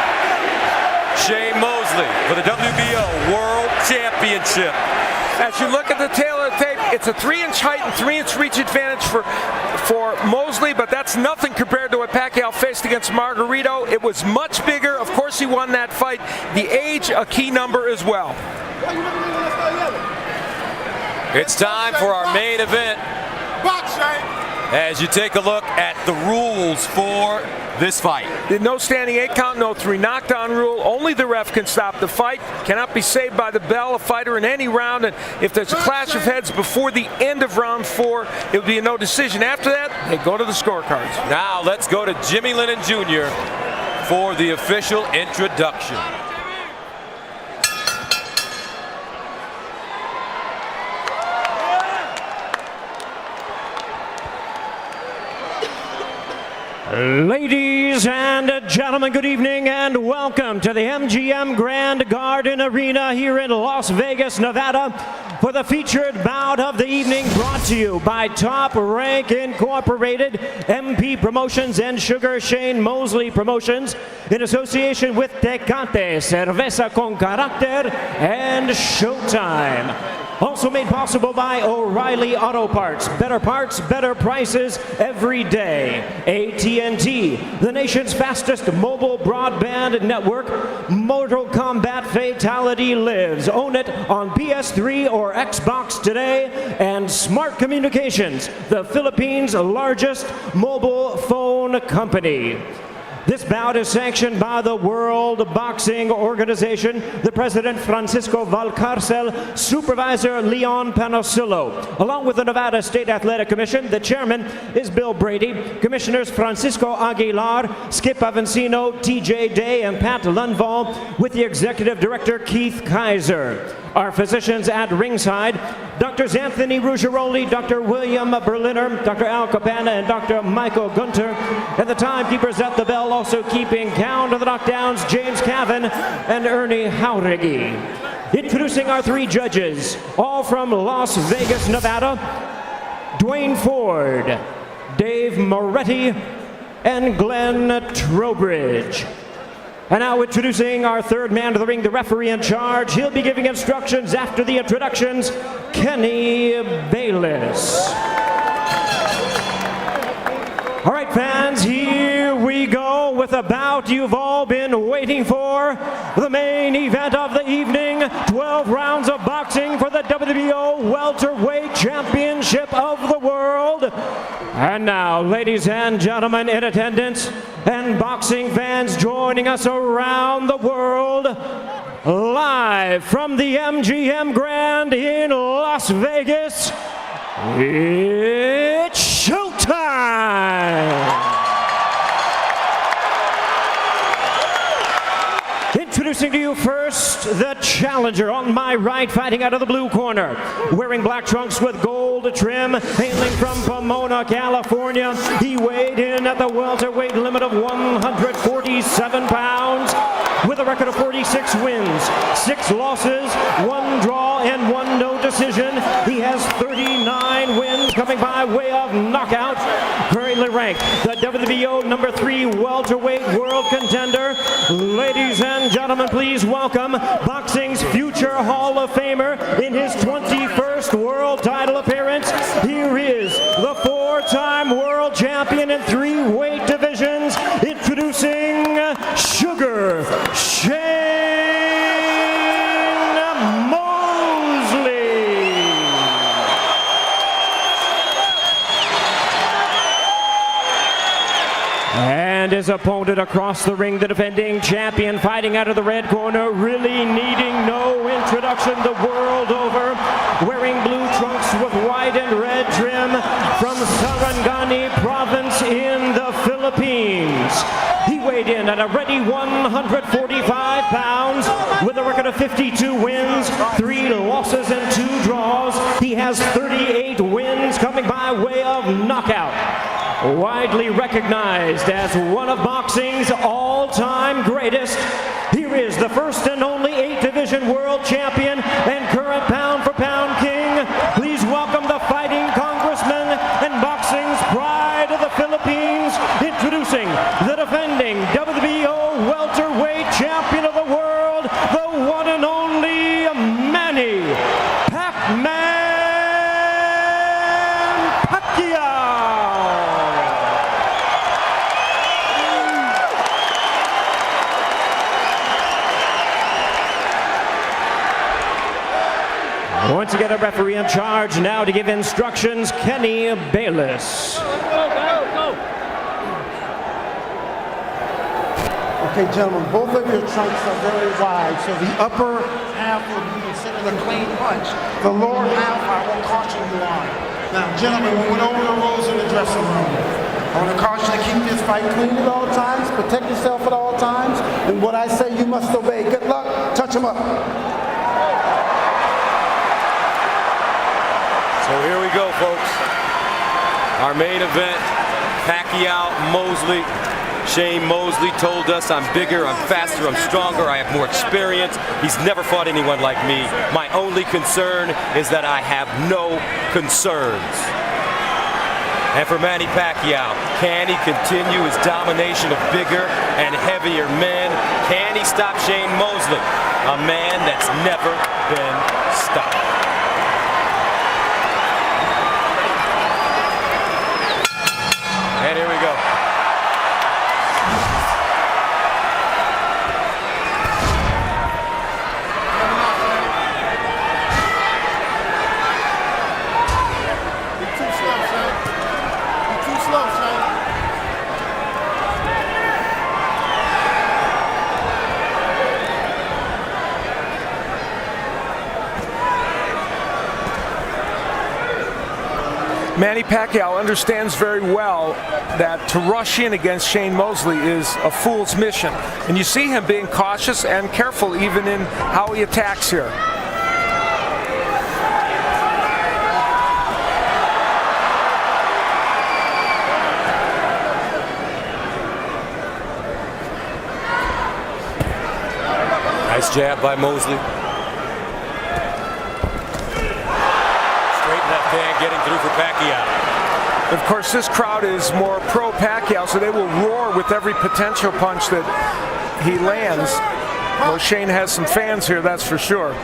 Shane Mosley for the WBO World Championship. As you look at the tail of the tape, it's a 3-inch height and 3-inch reach advantage for Mosley, but that's nothing compared to what Pacquiao faced against Margarito. It was much bigger. Of course, he won that fight. The age, a key number as well. It's time for our main event. as you take a look at the rules for this fight. No standing 8 count, no 3 knockdown rule. Only the ref can stop the fight. Cannot be saved by the bell. A fighter in any round, and if there's a clash of heads before the end of round 4, it would be a no decision. After that, they go to the scorecards. Now let's go to Jimmy Lennon Jr. for the official introduction. Ladies and gentlemen, good evening and welcome to the MGM Grand Garden Arena here in Las Vegas, Nevada, for the featured bout of the evening, brought to you by Top Rank Incorporated, MP Promotions, and Sugar Shane Mosley Promotions, in association with Tecate, Cerveza con Carácter, and Showtime. Also made possible by O'Reilly Auto Parts. Better parts, better prices every day. AT&T, the nation's fastest mobile broadband network. Mortal Kombat Fatality lives. Own it on PS3 or Xbox today. And Smart Communications, the Philippines' largest mobile phone company. This bout is sanctioned by the World Boxing Organization, the President Francisco Valcarcel, Supervisor Leon Panosillo. Along with the Nevada State Athletic Commission, the Chairman is Bill Brady, Commissioners Francisco Aguilar, Skip Avancino, TJ Day, and Pat Lundvall, with the Executive Director Keith Kaiser. Our physicians at ringside, Drs. Anthony Ruggiero, Dr. William Berliner, Dr. Al Capana, and Dr. Michael Gunter. And the timekeepers at the bell, also keeping count of the knockdowns, James Cavan and Ernie Jauregui. Introducing our 3 judges, all from Las Vegas, Nevada, Dwayne Ford, Dave Moretti, and Glenn Trowbridge. And now introducing our 3rd man to the ring, the referee in charge. He'll be giving instructions after the introductions, Kenny Bayless. All right, fans, here we go with a bout you've all been waiting for. The main event of the evening, 12 rounds of boxing for the WBO Welterweight Championship of the World. And now, ladies and gentlemen in attendance, and boxing fans joining us around the world, live from the MGM Grand in Las Vegas, it's showtime! Introducing to you first, the challenger on my right, fighting out of the blue corner, wearing black trunks with gold trim, hailing from Pomona, California. He weighed in at the welterweight limit of 147 pounds, with a record of 46 wins, 6 losses, 1 draw, and 1 no decision. He has 39 wins coming by way of knockout. Currently ranked the WBO number 3 welterweight world contender. Ladies and gentlemen, please welcome boxing's future Hall of Famer in his 21st world title appearance. Here is the 4-time world champion in 3 weight divisions, introducing Sugar Shane Mosley. And his opponent across the ring, the defending champion, fighting out of the red corner, really needing no introduction the world over, wearing blue trunks with white and red trim, from Sarangani province in the Philippines. He weighed in at a ready 145 pounds with a record of 52 wins, 3 losses, and 2 draws. He has 38 wins coming by way of knockout. Widely recognized as one of boxing's all-time greatest, here is the first and only 8-division world champion and current pound-for-pound king. Please welcome the fighting congressman and boxing's pride of the Philippines, introducing the defending WBO welterweight champion of the world, the one and only Manny Pacquiao. once again a referee in charge now to give instructions, Kenny Bayless. Okay, gentlemen, both of your trunks are very wide, so the upper half will be considered a clean punch. The lower half, I will caution you on. Now, gentlemen, we went over the rules in the dressing room. I want to caution you to keep this fight clean at all times, protect yourself at all times, and what I say you must obey. Good luck. Touch him up. So here we go, folks. Our main event, Pacquiao, Mosley. Shane Mosley told us I'm bigger, I'm faster, I'm stronger, I have more experience. He's never fought anyone like me. My only concern is that I have no concerns. And for Manny Pacquiao, can he continue his domination of bigger and heavier men? Can he stop Shane Mosley, a man that's never been stopped? And here we go. Manny Pacquiao understands very well that to rush in against Shane Mosley is a fool's mission. And you see him being cautious and careful even in how he attacks here. Nice jab by Mosley. Left hand getting through for Pacquiao. Of course, this crowd is more pro-Pacquiao, so they will roar with every potential punch that he lands. Well, Shane has some fans here, that's for sure.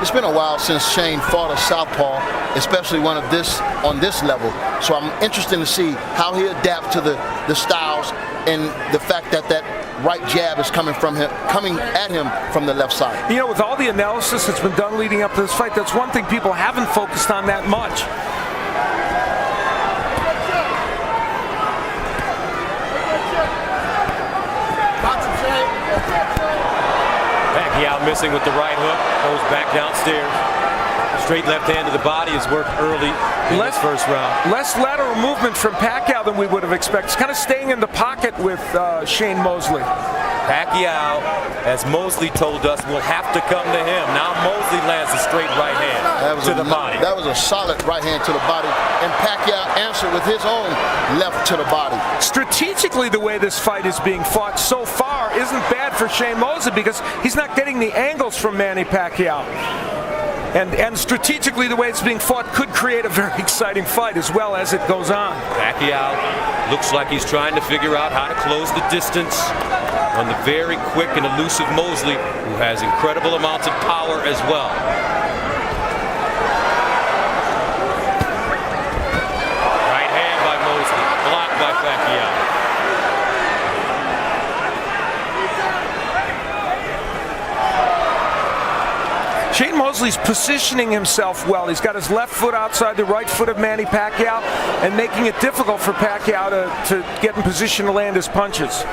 It's been a while since Shane fought a southpaw, especially one of this on this level. So I'm interested to see how he adapts to the styles and the fact that that right jab is coming at him from the left side. You know, with all the analysis that's been done leading up to this fight, that's one thing people haven't focused on that much. Pacquiao missing with the right hook, goes back downstairs. Straight left hand to the body has worked early in this first round. Less lateral movement from Pacquiao than we would have expected. He's kind of staying in the pocket with Shane Mosley. Pacquiao, as Mosley told us, will have to come to him. Now Mosley lands a straight right hand to the body. That was a solid right hand to the body, and Pacquiao answered with his own left to the body. Strategically, the way this fight is being fought so far isn't bad for Shane Mosley because he's not getting the angles from Manny Pacquiao. And strategically, the way it's being fought could create a very exciting fight as well as it goes on. Pacquiao looks like he's trying to figure out how to close the distance on the very quick and elusive Mosley, who has incredible amounts of power as well. Right hand by Mosley, blocked by Pacquiao. Shane Mosley's positioning himself well. He's got his left foot outside the right foot of Manny Pacquiao and making it difficult for Pacquiao to get in position to land his punches.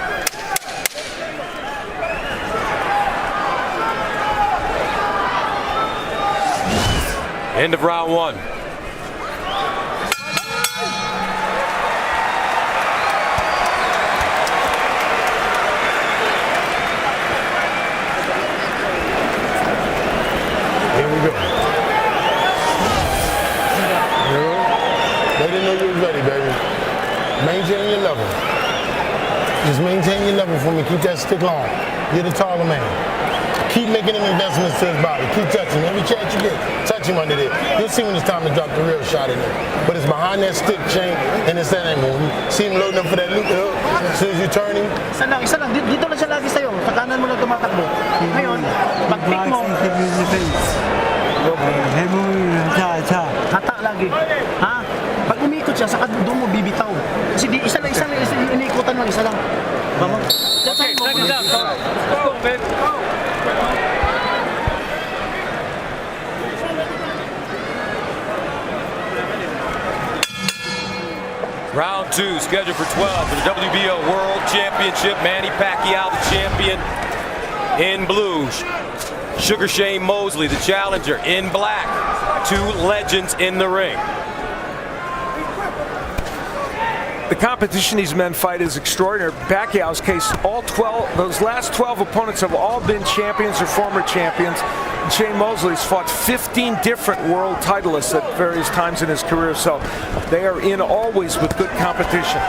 End of round one. Here we go. They didn't know you was ready, baby. Maintain your level. Just maintain your level for me. Keep that stick long. You're the taller man. Keep making them investments to his body. Keep touching him. Every chance you get, touch him under there. You'll see when it's time to drop the real shot in there. But it's behind that stick chain, and it's that angle. You see him loading up for that loop hook. As soon as you turn him. Isa lang. Dito lang siya lagi sa'yo. Sa kanan mo lang tumatakbo. Ngayon, pag-pick mo. Hata lagi. Ha? Pag umikot siya, saka doon mo bibitaw. Kasi isa lang, iniikutan lang, isa lang. Okay, second down. Go, man. Round 2, scheduled for 12 for the WBO World Championship. Manny Pacquiao, the champion, in blue. Sugar Shane Mosley, the challenger, in black. Two legends in the ring. The competition these men fight is extraordinary. Pacquiao's case, those last 12 opponents have all been champions or former champions. And Shane Mosley's fought 15 different world titleists at various times in his career, so they are in always with good competition.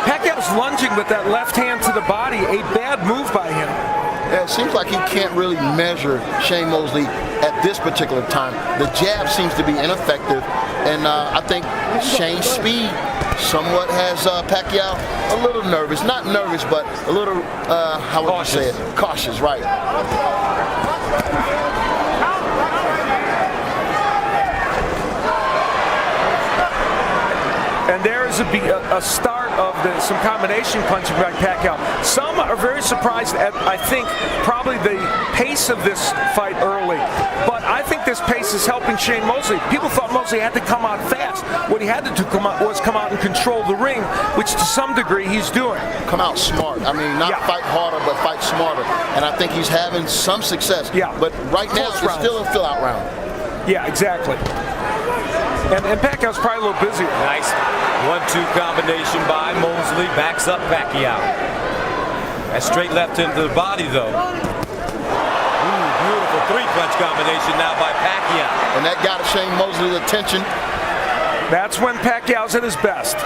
Pacquiao's lunging with that left hand to the body, a bad move by him. Yeah, it seems like he can't really measure Shane Mosley at this particular time. The jab seems to be ineffective, and I think Shane's speed somewhat has Pacquiao a little nervous. Not nervous, but a little, how would you say it? Cautious, right. And there is a start of some combination punching by Pacquiao. Some are very surprised at, I think, probably the pace of this fight early. But I think this pace is helping Shane Mosley. People thought Mosley had to come out fast. What he had to do was come out and control the ring, which to some degree he's doing. Come out smart. I mean, not fight harder, but fight smarter. And I think he's having some success. Yeah. But right now, it's still a fill-out round. Yeah, exactly. And Pacquiao's probably a little busy. Nice 1-2 combination by Mosley. Backs up Pacquiao. That straight left into the body, though. Ooh, beautiful three-punch combination now by Pacquiao. And that got Shane Mosley's attention. That's when Pacquiao's at his best.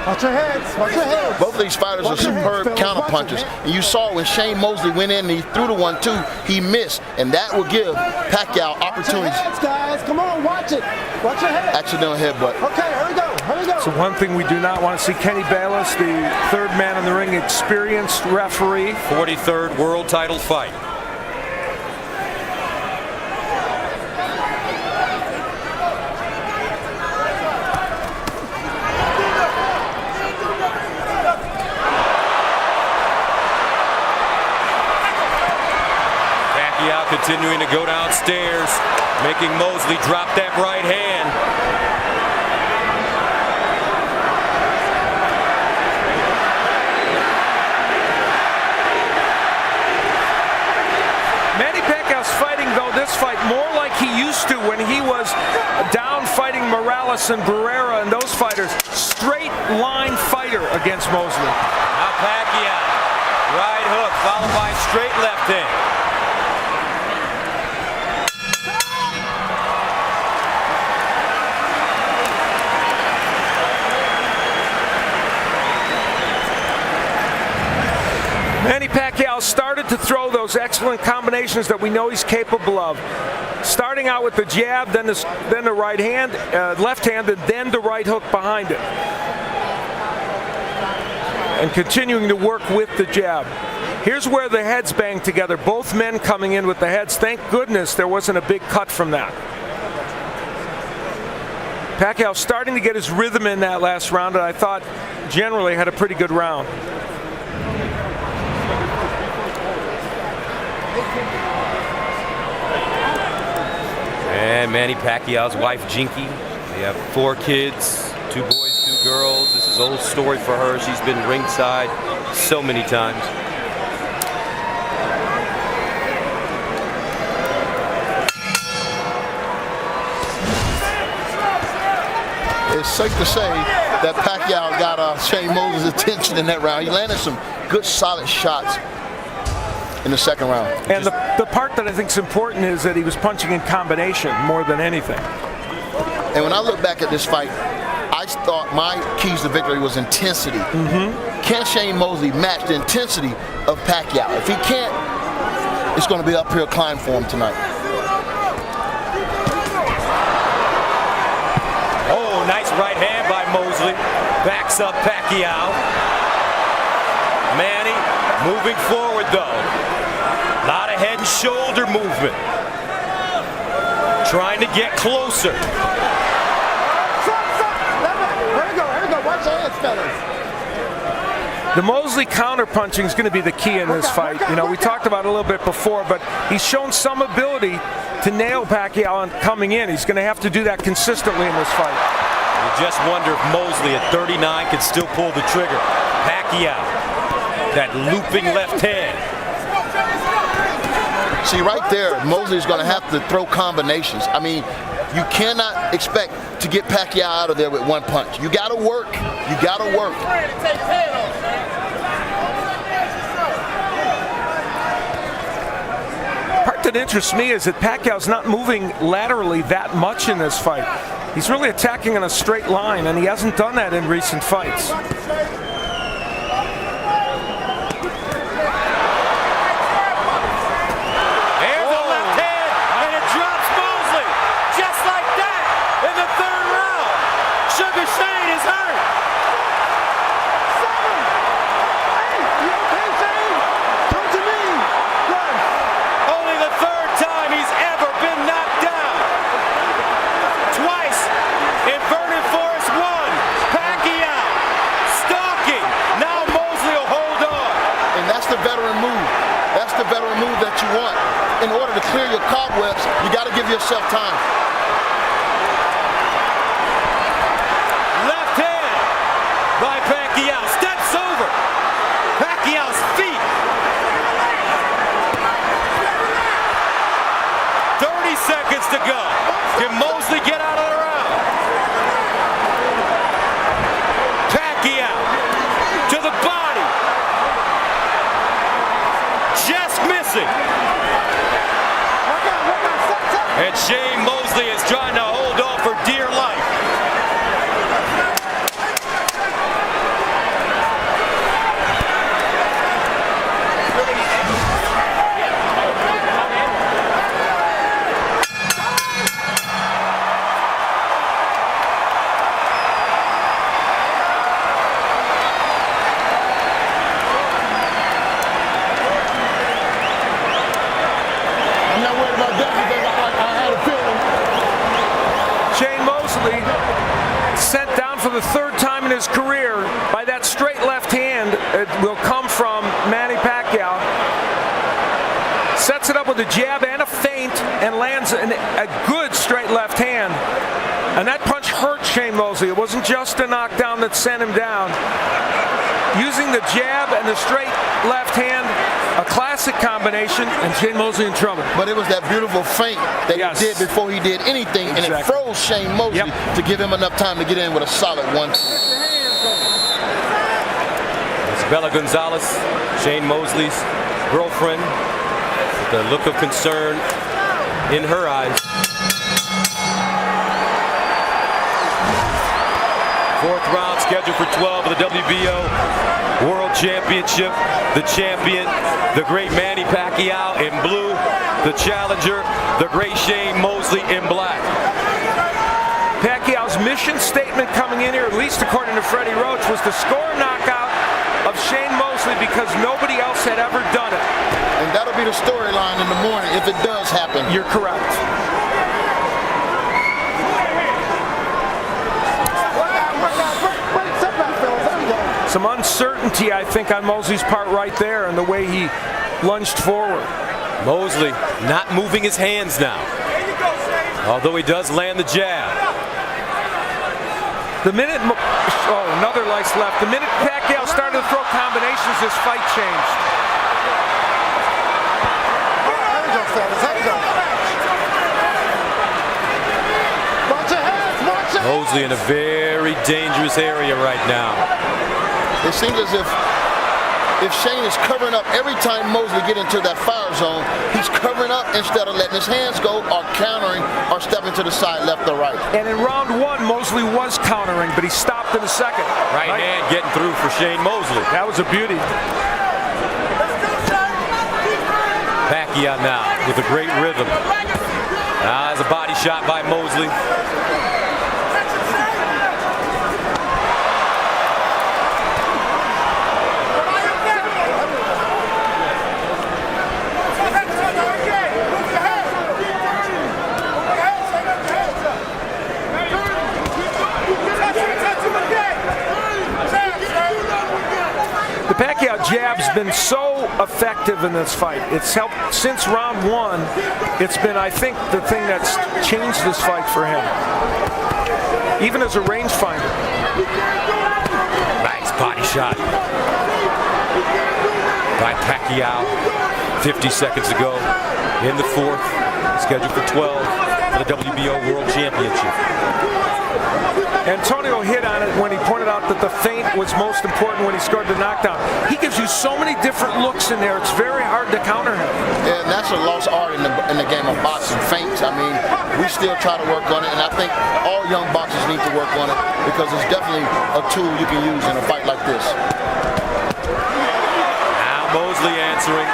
Watch your heads, watch your heads. Both of these fighters are superb counterpunchers. And you saw when Shane Mosley went in and he threw the 1-2, he missed. And that will give Pacquiao opportunities. Watch your heads, guys. Come on, watch it. Watch your head. Accidental headbutt. Okay, here we go. Here we go. So one thing we do not want to see, Kenny Bayless, the third man in the ring, experienced referee. 43rd world title fight. Continuing to go downstairs, making Mosley drop that right hand. Manny Pacquiao's fighting, though, this fight more like he used to when he was down fighting Morales and Barrera and those fighters. Straight line fighter against Mosley. Now Pacquiao, right hook followed by straight left hand. Manny Pacquiao started to throw those excellent combinations that we know he's capable of. Starting out with the jab, then the right hand, left hand, and then the right hook behind it. And continuing to work with the jab. Here's where the heads bang together. Both men coming in with the heads. Thank goodness there wasn't a big cut from that. Pacquiao starting to get his rhythm in that last round, and I thought generally had a pretty good round. And Manny Pacquiao's wife, Jinky. They have 4 kids, 2 boys, 2 girls. This is an old story for her. She's been ringside so many times. It's safe to say that Pacquiao got Shane Mosley's attention in that round. He landed some good, solid shots in the second round. And the part that I think is important is that he was punching in combination more than anything. And when I look back at this fight, I thought my keys to victory was intensity. Can Shane Mosley match the intensity of Pacquiao? If he can't, it's going to be an uphill climb for him tonight. Oh, nice right hand by Mosley. Backs up Pacquiao. Manny moving forward, though. A lot of head and shoulder movement. Trying to get closer. Here we go. Watch your heads, fellas. The Mosley counterpunching is going to be the key in this fight. You know, we talked about it a little bit before, but he's shown some ability to nail Pacquiao coming in. He's going to have to do that consistently in this fight. You just wonder if Mosley at 39 can still pull the trigger. Pacquiao, that looping left hand. See, right there, Mosley's going to have to throw combinations. I mean, you cannot expect to get Pacquiao out of there with one punch. You got to work. You got to work. Part that interests me is that Pacquiao's not moving laterally that much in this fight. He's really attacking in a straight line, and he hasn't done that in recent fights. In order to clear your cobwebs, you got to give yourself time. Left hand by Pacquiao. Steps over Pacquiao's feet. 30 seconds to go. Can Mosley get out of the round? Pacquiao to the body. Just missing. And Shane Mosley is trying to hold on for dear life. I'm not worried about that because I had a feeling. Shane Mosley, sent down for the third time in his career by that straight left hand. It will come from Manny Pacquiao. Sets it up with a jab and a feint and lands a good straight left hand. And that punch hurt Shane Mosley. It wasn't just a knockdown that sent him down. Using the jab and the straight left hand, a classic combination, and Shane Mosley in trouble. But it was that beautiful feint that he did before he did anything, and it froze Shane Mosley to give him enough time to get in with a solid one. It's Bella Gonzalez, Shane Mosley's girlfriend, with the look of concern in her eyes. Fourth round scheduled for 12 of the WBO World Championship. The champion, the great Manny Pacquiao in blue. The challenger, the great Shane Mosley in black. Pacquiao's mission statement coming in here, at least according to Freddie Roach, was to score a knockout of Shane Mosley because nobody else had ever done it. And that'll be the storyline in the morning if it does happen. You're correct. Some uncertainty, I think, on Mosley's part right there and the way he lunged forward. Mosley not moving his hands now, although he does land the jab. The minute, another nice left. The minute Pacquiao started to throw combinations, this fight changed. Mosley in a very dangerous area right now. It seems as if Shane is covering up every time Mosley get into that fire zone, he's covering up instead of letting his hands go or countering or stepping to the side, left or right. And in round one, Mosley was countering, but he stopped in the second. Right hand getting through for Shane Mosley. That was a beauty. Pacquiao now with a great rhythm. Now has a body shot by Mosley. The Pacquiao Pacquiao jab's been so effective in this fight. It's helped since round 1. It's been, I think, the thing that's changed this fight for him, even as a rangefinder. Nice body shot by Pacquiao. 50 seconds ago in the 4th, scheduled for 12 for the WBO World Championship. Antonio hit on it when he pointed out that the feint was most important when he scored the knockdown. He gives you so many different looks in there. It's very hard to counter him. Yeah, and that's a lost art in the game of boxing, feints. I mean, we still try to work on it, and I think all young boxers need to work on it because it's definitely a tool you can use in a fight like this. Now Mosley answering.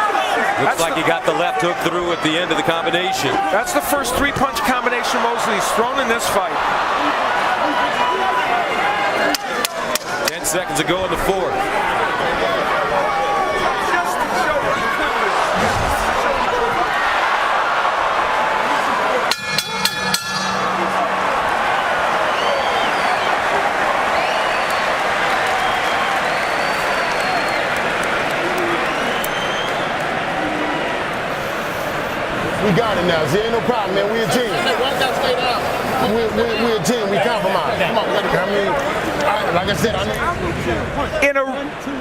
Looks like he got the left hook through at the end of the combination. That's the first 3-punch combination Mosley's thrown in this fight. 10 seconds ago in the 4th. We got it now. See, ain't no problem, man. We a team. We a team. We compromise. Come on, I mean, like I said,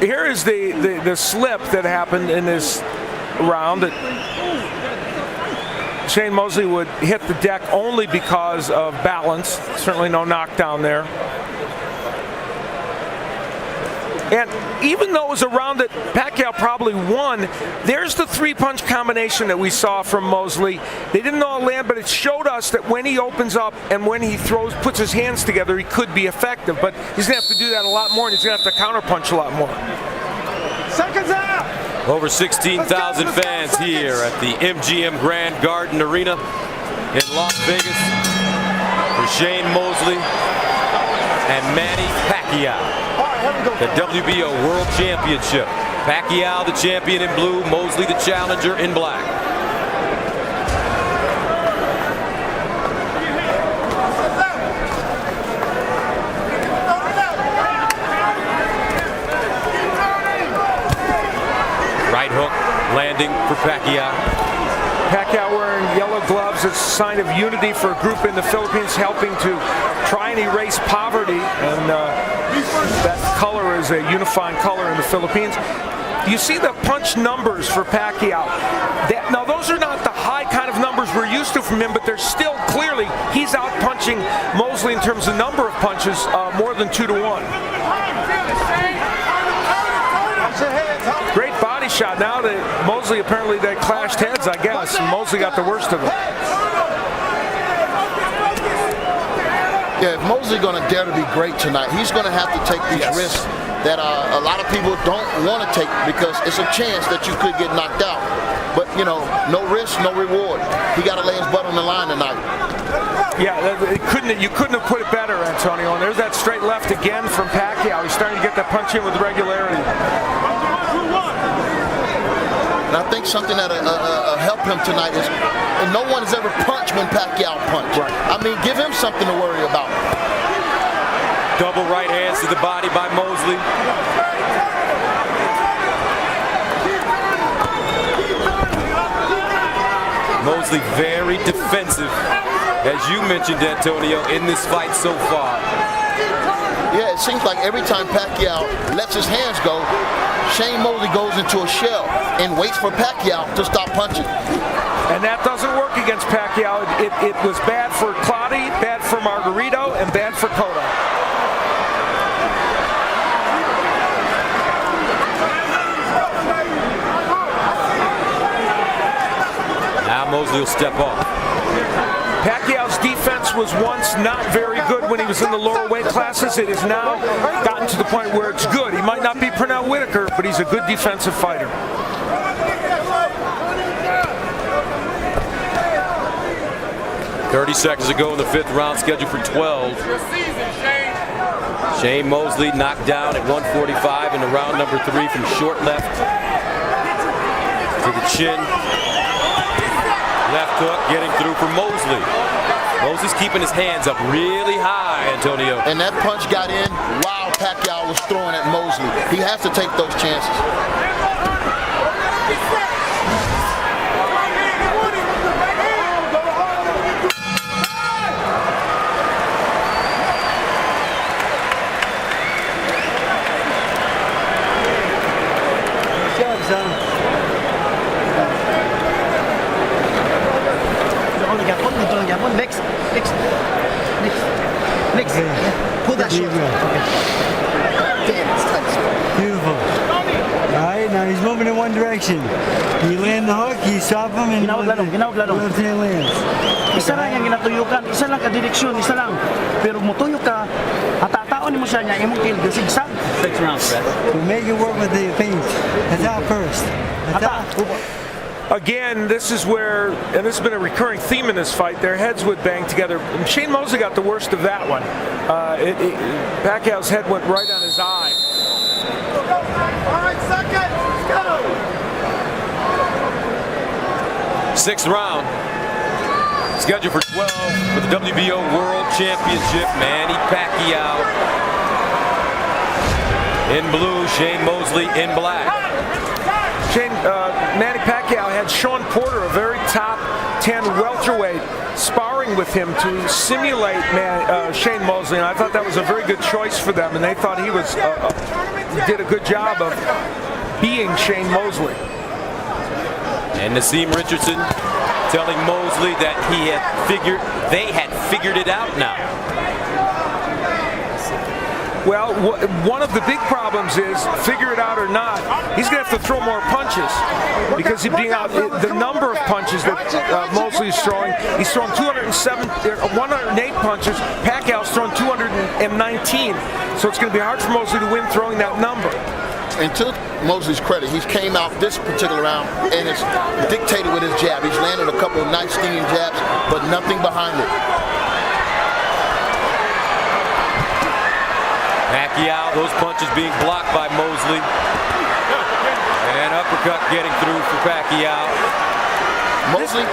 here is the slip that happened in this round. That Shane Mosley would hit the deck only because of balance. Certainly no knockdown there. And even though it was a round that Pacquiao probably won, there's the 3-punch combination that we saw from Mosley. They didn't all land, but it showed us that when he opens up and when he puts his hands together, he could be effective. But he's going to have to do that a lot more, and he's going to have to counterpunch a lot more. Seconds out! Over 16,000 fans here at the MGM Grand Garden Arena in Las Vegas for Shane Mosley and Manny Pacquiao. The WBO World Championship. Pacquiao the champion in blue, Mosley the challenger in black. Right hook landing for Pacquiao. Pacquiao wearing yellow gloves. It's a sign of unity for a group in the Philippines helping to try and erase poverty. And that color is a unifying color in the Philippines. You see the punch numbers for Pacquiao. Now, those are not the high kind of numbers we're used to from him, but they're still clearly, he's out punching Mosley in terms of number of punches, more than 2-1. Great body shot. Now that Mosley, apparently they clashed heads, I guess, and Mosley got the worst of it. Yeah, if Mosley's going to dare to be great tonight, he's going to have to take these risks that a lot of people don't want to take because it's a chance that you could get knocked out. But, you know, no risk, no reward. He got to lay his butt on the line tonight. Yeah, you couldn't have put it better, Antonio. And there's that straight left again from Pacquiao. He's starting to get that punch in with regularity. And I think something that'll help him tonight is no one has ever punched when Pacquiao punched. Right. I mean, give him something to worry about. Double right hands to the body by Mosley. Mosley very defensive, as you mentioned, Antonio, in this fight so far. Yeah, it seems like every time Pacquiao lets his hands go, Shane Mosley goes into a shell and waits for Pacquiao to stop punching. And that doesn't work against Pacquiao. It was bad for Clottey, bad for Margarito, and bad for Cotto. Now Mosley will step off. Pacquiao's defense was once not very good when he was in the lower weight classes. It has now gotten to the point where it's good. He might not be Pernell Whitaker, but he's a good defensive fighter. .30 ago in the 5th round, scheduled for 12. Shane Mosley knocked down at 145 in the round number 3 from short left to the chin. Left hook getting through for Mosley. Mosley's keeping his hands up really high, Antonio. And that punch got in while Pacquiao was throwing at Mosley. He has to take those chances. Next. Pull that short. Okay. Damn, it's tight. Beautiful. All right, now he's moving in one direction. You land the hook, you stop him, and left hand lands. Isa lang yung ginatuyukan, isa lang ka direksyon, isa lang. Pero mutuyok ka, atataon mo siya niya, imong kill, zigzag. 6 rounds, Fred. So make it work with the feint. Attack first. Attack. Again, this is where, and this has been a recurring theme in this fight, their heads would bang together. And Shane Mosley got the worst of that one. Pacquiao's head went right on his eye. All right, second, let's go. 6th round. Scheduled for 12 for the WBO World Championship. Manny Pacquiao in blue, Shane Mosley in black. Manny Pacquiao had Sean Porter, a very top 10 welterweight, sparring with him to simulate Shane Mosley, and I thought that was a very good choice for them, and they thought he was did a good job of being Shane Mosley. And Naseem Richardson telling Mosley that they had figured it out now. Well, one of the big problems is, figure it out or not, he's going to have to throw more punches because he's being out. The number of punches that Mosley is throwing, he's thrown 108 punches. Pacquiao's thrown 219, so it's going to be hard for Mosley to win throwing that number. And to Mosley's credit, he came out this particular round and it's dictated with his jab. He's landed a couple of nice stinging jabs, but nothing behind it. Pacquiao, those punches being blocked by Mosley. And uppercut getting through for Pacquiao. Mosley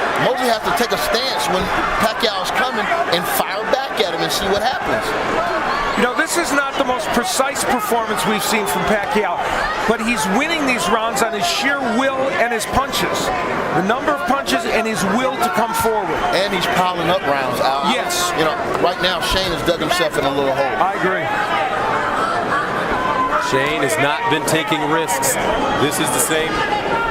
has to take a stance when Pacquiao's coming and fire back at him and see what happens. You know, this is not the most precise performance we've seen from Pacquiao, but he's winning these rounds on his sheer will and his punches. The number of punches and his will to come forward. And he's piling up rounds, Al. Yes. You know, right now Shane has dug himself in a little hole. I agree. Shane has not been taking risks. This is the same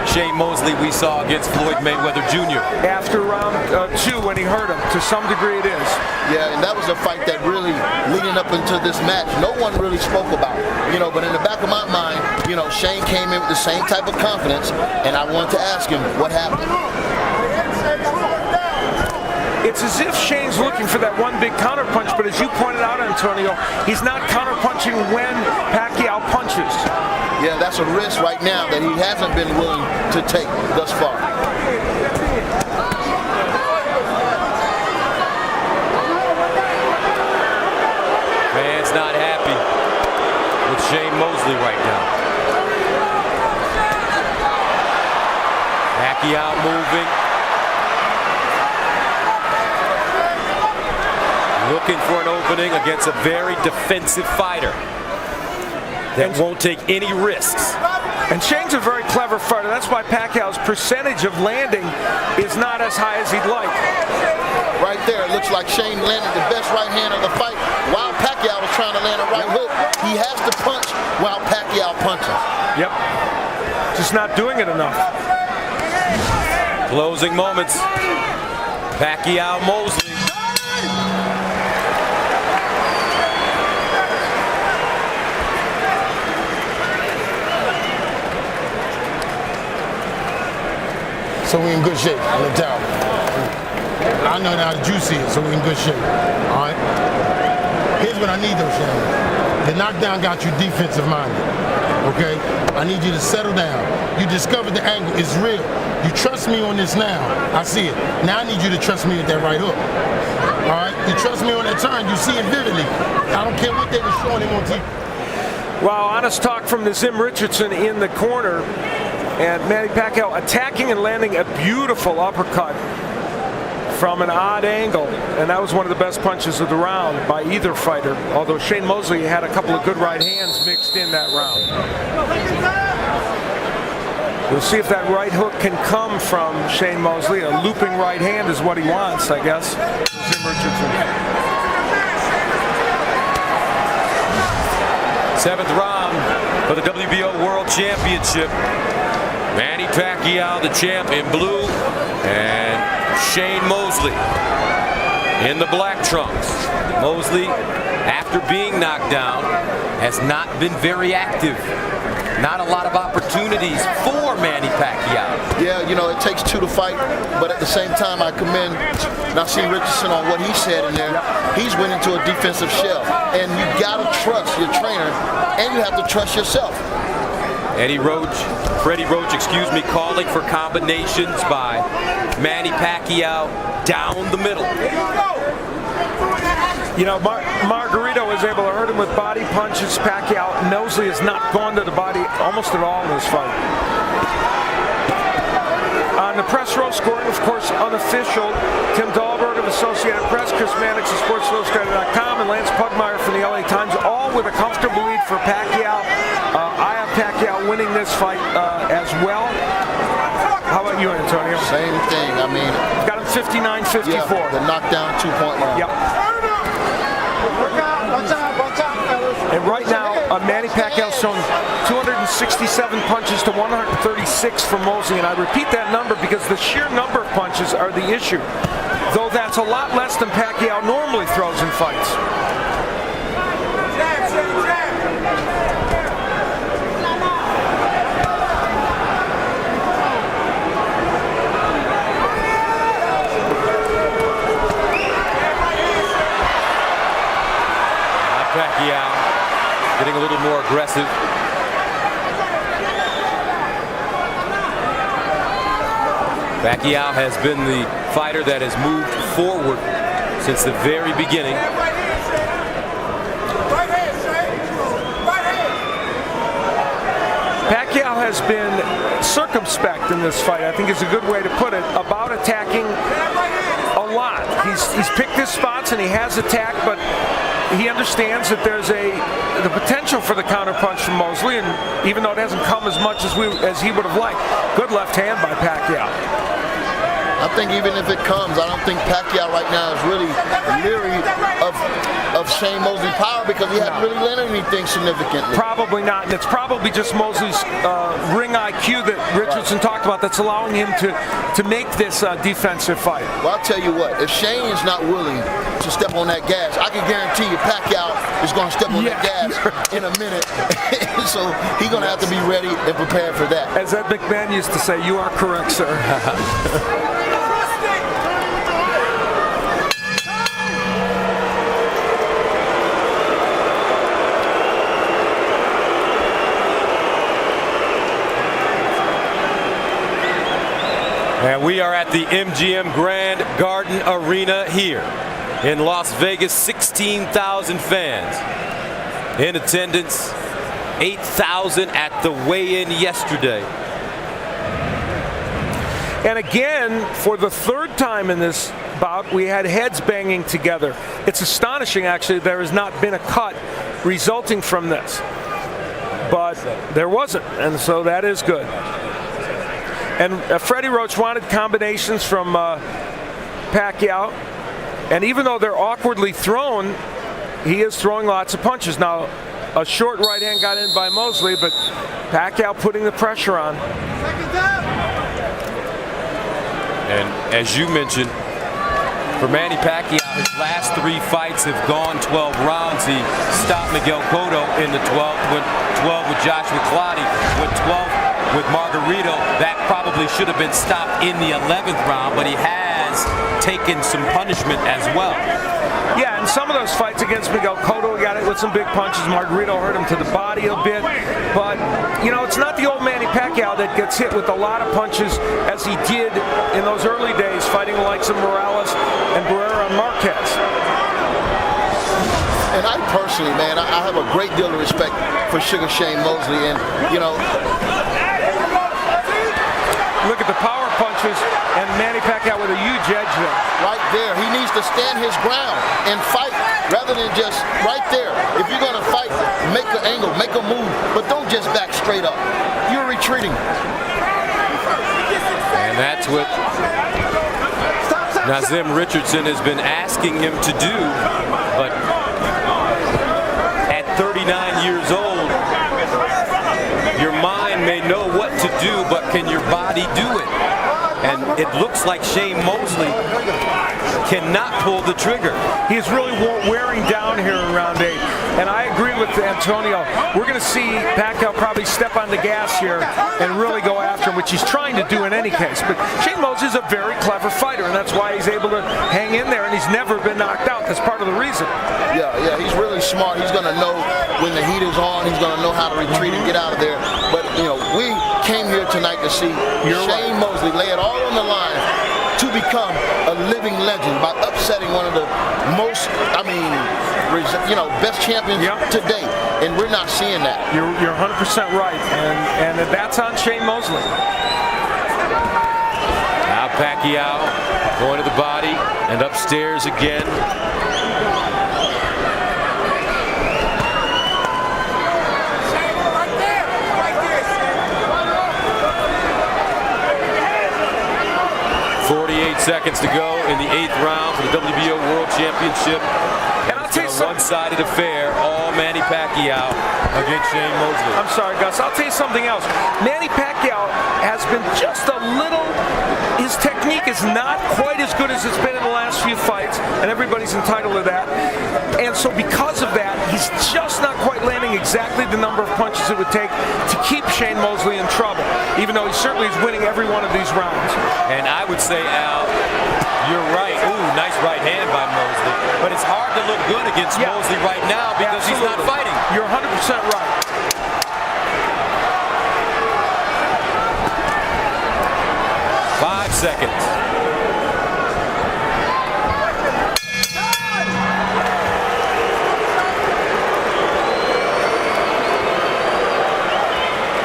Shane Mosley we saw against Floyd Mayweather Jr. After round 2 when he hurt him, to some degree it is. Yeah, and that was a fight that really, leading up into this match, no one really spoke about. You know, but in the back of my mind, you know, Shane came in with the same type of confidence, and I wanted to ask him what happened. It's as if Shane's looking for that one big counterpunch, but as you pointed out, Antonio, he's not counterpunching when Pacquiao punches. Yeah, that's a risk right now that he hasn't been willing to take thus far. Fans not happy with Shane Mosley right now. Pacquiao moving. Looking for an opening against a very defensive fighter that won't take any risks. And Shane's a very clever fighter. That's why Pacquiao's percentage of landing is not as high as he'd like. Right there, it looks like Shane landed the best right hand of the fight while Pacquiao was trying to land a right hook. He has to punch while Pacquiao punches. Yep. Just not doing it enough. Closing moments. Pacquiao Mosley. So we're in good shape, no doubt. I know now that you see it, so we're in good shape. All right? Here's what I need though, Shane. The knockdown got you defensive minded. Okay? I need you to settle down. You discovered the angle, it's real. You trust me on this now. I see it. Now I need you to trust me with that right hook. All right? You trust me on that turn, you see it vividly. I don't care what they were showing him on TV. Well, honest talk from Naseem Richardson in the corner. And Manny Pacquiao attacking and landing a beautiful uppercut. from an odd angle, and that was one of the best punches of the round by either fighter, although Shane Mosley had a couple of good right hands mixed in that round. We'll see if that right hook can come from Shane Mosley. A looping right hand is what he wants, I guess. Jim Richardson. 7th round for the WBO World Championship. Manny Pacquiao, the champ, in blue, and Shane Mosley in the black trunks. Mosley, after being knocked down, has not been very active. Not a lot of opportunities for Manny Pacquiao. Yeah, you know, it takes two to fight, but at the same time, I commend Nassim Richardson on what he said in there. He's went into a defensive shell, and you gotta trust your trainer, and you have to trust yourself. Freddie Roach, excuse me, calling for combinations by Manny Pacquiao down the middle. You know, Margarito was able to hurt him with body punches. Pacquiao, Mosley has not gone to the body almost at all in this fight. On the press row, scoring, of course, unofficial. Tim Dahlberg of Associated Press, Chris Mannix of SportsIllustrated.com, and Lance Pugmire from the LA Times, all with a comfortable lead for Pacquiao. I have Pacquiao winning this fight as well. How about you, Antonio? Same thing. I mean, got him 59-54. Yeah, the knockdown 2-point round. Yep. And right now, Manny Pacquiao's shown 267 punches to 136 from Mosley. And I repeat that number because the sheer number of punches are the issue. Though that's a lot less than Pacquiao normally throws in fights. Pacquiao getting a little more aggressive. Pacquiao has been the fighter that has moved forward since the very beginning. Pacquiao has been circumspect in this fight, I think is a good way to put it, about attacking a lot. He's picked his spots and he has attacked, but he understands that there's the potential for the counterpunch from Mosley, and even though it hasn't come as much as he would have liked. Good left hand by Pacquiao. I think even if it comes, I don't think Pacquiao right now is really leery of Shane Mosley's power because he hasn't really learned anything significantly. Probably not, and it's probably just Mosley's ring IQ that Richardson talked about that's allowing him to make this defensive fight. Well, I'll tell you what, if Shane is not willing to step on that gas, I can guarantee you Pacquiao is going to step on that gas in a minute. So he's going to have to be ready and prepared for that. As Ed McMahon used to say, you are correct, sir. And we are at the MGM Grand Garden Arena here in Las Vegas. 16,000 fans in attendance. 8,000 at the weigh-in yesterday. And again, for the third time in this bout, we had heads banging together. It's astonishing, actually, there has not been a cut resulting from this. But there wasn't, and so that is good. And Freddie Roach wanted combinations from Pacquiao. And even though they're awkwardly thrown, he is throwing lots of punches. Now, a short right hand got in by Mosley, but Pacquiao putting the pressure on. And as you mentioned, for Manny Pacquiao, his last 3 fights have gone 12 rounds. He stopped Miguel Cotto in the 12th, went 12 with Joshua Clottey, went 12 with Margarito. That probably should have been stopped in the 11th round, but he has taken some punishment as well. Yeah, and some of those fights against Miguel Cotto, he got it with some big punches. Margarito hurt him to the body a bit. But, you know, it's not the old Manny Pacquiao that gets hit with a lot of punches as he did in those early days, fighting the likes of Morales and Barrera and Marquez. And I personally, man, I have a great deal of respect for Sugar Shane Mosley. And, you know, look at the power punches, and Manny Pacquiao with a huge edge there. Right there. He needs to stand his ground and fight rather than just right there. If you're going to fight, make an angle, make a move, but don't just back straight up. You're retreating. And that's what Nazim Richardson has been asking him to do, but at 39 years old, your mind may know what to do, but can your body do it? And it looks like Shane Mosley cannot pull the trigger. He's really wearing down here in round 8. And I agree with Antonio. We're going to see Pacquiao probably step on the gas here and really go after him, which he's trying to do in any case. But Shane Mosley is a very clever fighter, and that's why he's able to hang in there, and he's never been knocked out. That's part of the reason. Yeah, he's really smart. He's going to know when the heat is on. He's going to know how to retreat and get out of there. But, you know, we came here tonight to see Shane Mosley lay it all on the line to become a living legend by upsetting one of the most, best champions to date. And we're not seeing that. You're 100% right. And that's on Shane Mosley. Now Pacquiao going to the body and upstairs again. Seconds to go in the 8th round for the WBO World Championship. And I'll tell you something. One-sided affair, all Manny Pacquiao against Shane Mosley. I'm sorry, Gus. I'll tell you something else. Manny Pacquiao has been just a little. His technique is not quite as good as it's been in the last few fights, and everybody's entitled to that. And so because of that, he's just not quite landing exactly the number of punches it would take to keep Shane Mosley in trouble, even though he certainly is winning every one of these rounds. And I would say, Al, you're right. Ooh, nice right hand by Mosley. But it's hard to look good against Mosley right now because he's not fighting. You're 100% right. Seconds.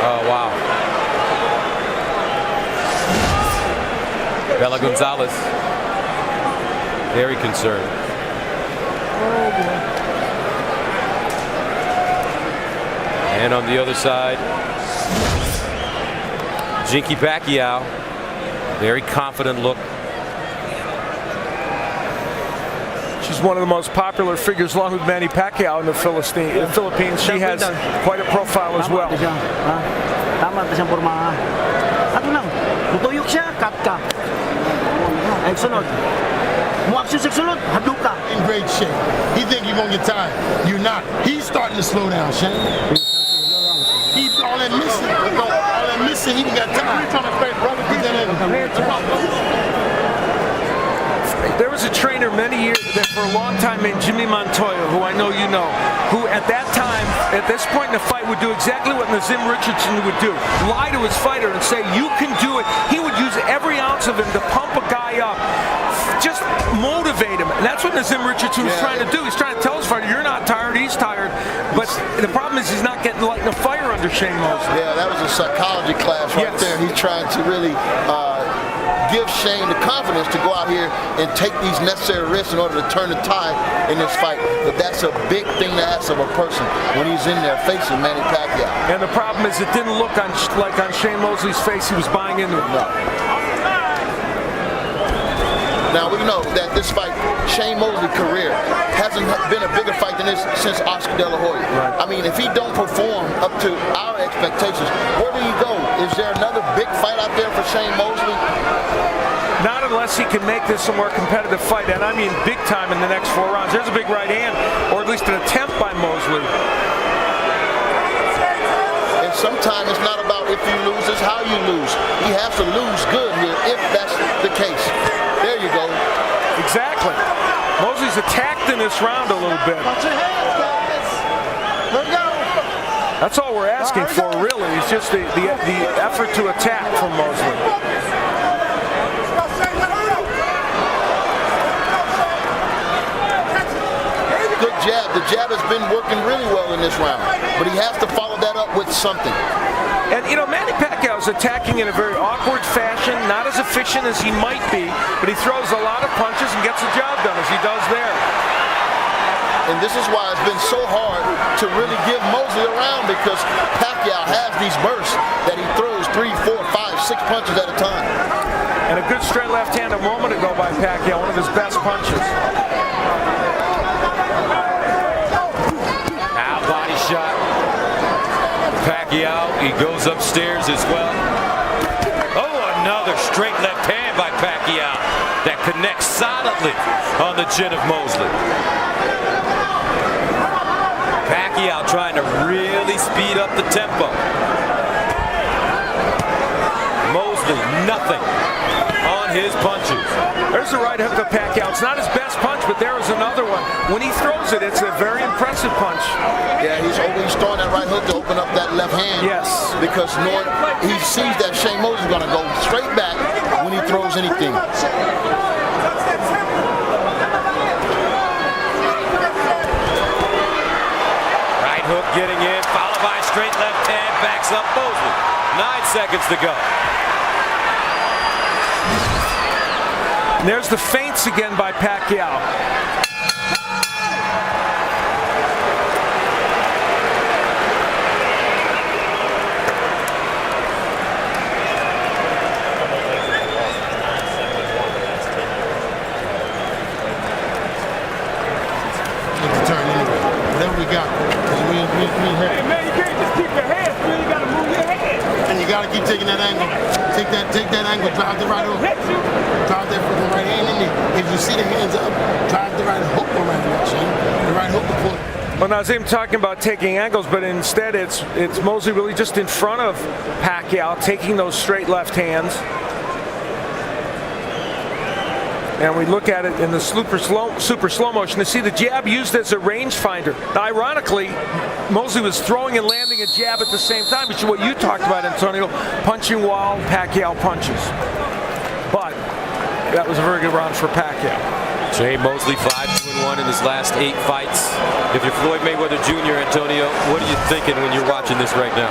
Oh, wow. Bella Gonzalez, very concerned. Oh, boy. And on the other side, Jinky Pacquiao. Very confident look. She's one of the most popular figures along with Manny Pacquiao in the Philippines. She has quite a profile as well. Tama siyang porma. Ato lang. Mutuyok siya, cut ka. Ay sunod. Mo-action sa sunod, haduk ka. In great shape. He think you're going to get tired. You're not. He's starting to slow down, Shane. He's all that missing, he got tired. There was a trainer many years for a long time named Jimmy Montoya, who I know you know, who at that time, at this point in the fight, would do exactly what Nazim Richardson would do. Lie to his fighter and say, you can do it. He would use every ounce of him to pump a guy up. Just motivate him. And that's what Nazim Richardson was trying to do. He's trying to tell his fighter, you're not tired, he's tired. But the problem is he's not getting lighting a fire under Shane Mosley. Yeah, that was a psychology class right there. He's trying to really give Shane the confidence to go out here and take these necessary risks in order to turn the tide in this fight. But that's a big thing to ask of a person when he's in there facing Manny Pacquiao. And the problem is it didn't look like on Shane Mosley's face he was buying into it. No. Now, we know that this fight, Shane Mosley's career, hasn't been a bigger fight than this since Oscar De La Hoya. Right. I mean, if he don't perform up to our expectations, where do he go? Is there another big fight out there for Shane Mosley? Not unless he can make this a more competitive fight, and I mean big time in the next 4 rounds. There's a big right hand, or at least an attempt by Mosley. And sometimes it's not about if you lose, it's how you lose. He has to lose good here if that's the case. There you go. Exactly. Mosley's attacked in this round a little bit. That's all we're asking for, really. It's just the effort to attack from Mosley. Good jab. The jab has been working really well in this round, but he has to follow that up with something. And, you know, Manny Pacquiao is attacking in a very awkward fashion, not as efficient as he might be, but he throws a lot of punches and gets the job done, as he does there. And this is why it's been so hard to really give Mosley around, because Pacquiao has these bursts that he throws 3, 4, 5, 6 punches at a time. And a good straight left hand a moment ago by Pacquiao, one of his best punches. Now body shot. Pacquiao, he goes upstairs as well. Oh, another straight left hand by Pacquiao that connects solidly on the chin of Mosley. Pacquiao trying to really speed up the tempo. Mosley, nothing on his punches. There's the right hook of Pacquiao. It's not his best punch, but there is another one. When he throws it, it's a very impressive punch. Yeah, he's throwing that right hook to open up that left hand. Yes. Because he sees that Shane Mosley's going to go straight back when he throws anything. Right hook getting in, followed by a straight left hand, backs up Mosley. 9 seconds to go. And there's the feints again by Pacquiao. Whatever we got. Hey man, you can't just keep your hands, man. You gotta move your head. And you gotta keep taking that angle. Take that angle, drive the right hook. Drive that fucking right hand in there. If you see the hands up, drive the right hook around that Shane. The right hook will pull. Well, Nazim talking about taking angles, but instead it's Mosley really just in front of Pacquiao, taking those straight left hands. And we look at it in the super slow motion to see the jab used as a rangefinder. Now, ironically, Mosley was throwing and landing a jab at the same time, which is what you talked about, Antonio, punching while Pacquiao punches. But that was a very good round for Pacquiao. Shane Mosley 5-1 in his last 8 fights. If you're Floyd Mayweather Jr., Antonio, what are you thinking when you're watching this right now?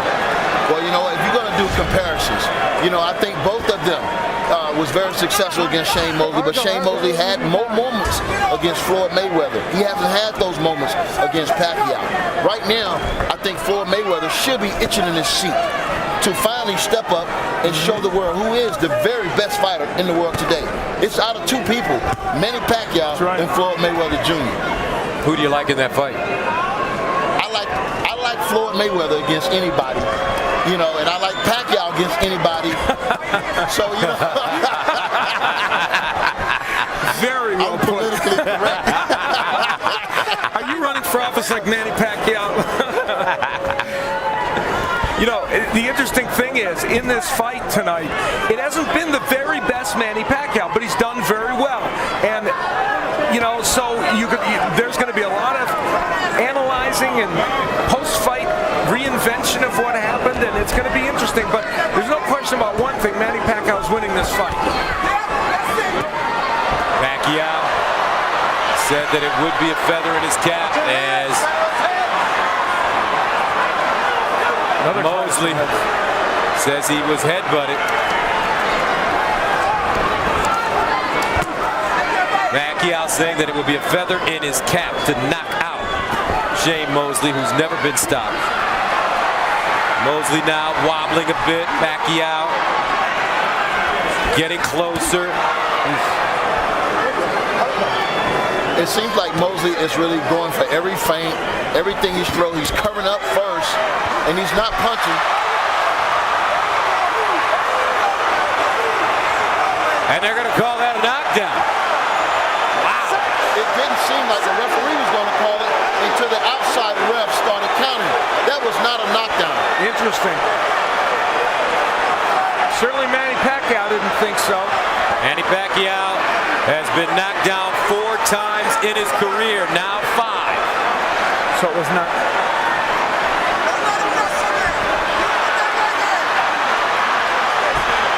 Well, you know, if you're going to do comparisons, you know, I think both of them was very successful against Shane Mosley, but Shane Mosley had more moments against Floyd Mayweather. He hasn't had those moments against Pacquiao. Right now, I think Floyd Mayweather should be itching in his seat to finally step up and show the world who is the very best fighter in the world today. It's out of 2 people, Manny Pacquiao and Floyd Mayweather Jr. Who do you like in that fight? I like Floyd Mayweather against anybody, you know, and I like Pacquiao against anybody. So, you know. Very well I'm politically correct. Are you running for office like Manny Pacquiao? You know, the interesting thing is, in this fight tonight, it hasn't been the very best Manny Pacquiao, but he's done very well. And, you know, so there's going to be a lot of analyzing and post-fight reinvention of what happened, and it's going to be interesting. But there's no question about one thing, Manny Pacquiao is winning this fight. Pacquiao said that it would be a feather in his cap as Mosley says he was headbutted. Pacquiao saying that it would be a feather in his cap to knock out Shane Mosley, who's never been stopped. Mosley now wobbling a bit. Pacquiao getting closer. It seems like Mosley is really going for every feint, everything he's throwing. He's covering up first, and he's not punching. And they're going to call that a knockdown. Wow. It didn't seem like the referee was going to call it until the outside ref started counting. That was not a knockdown. Interesting. Certainly Manny Pacquiao didn't think so. Manny Pacquiao has been knocked down 4 times in his career, now 5. So it was not.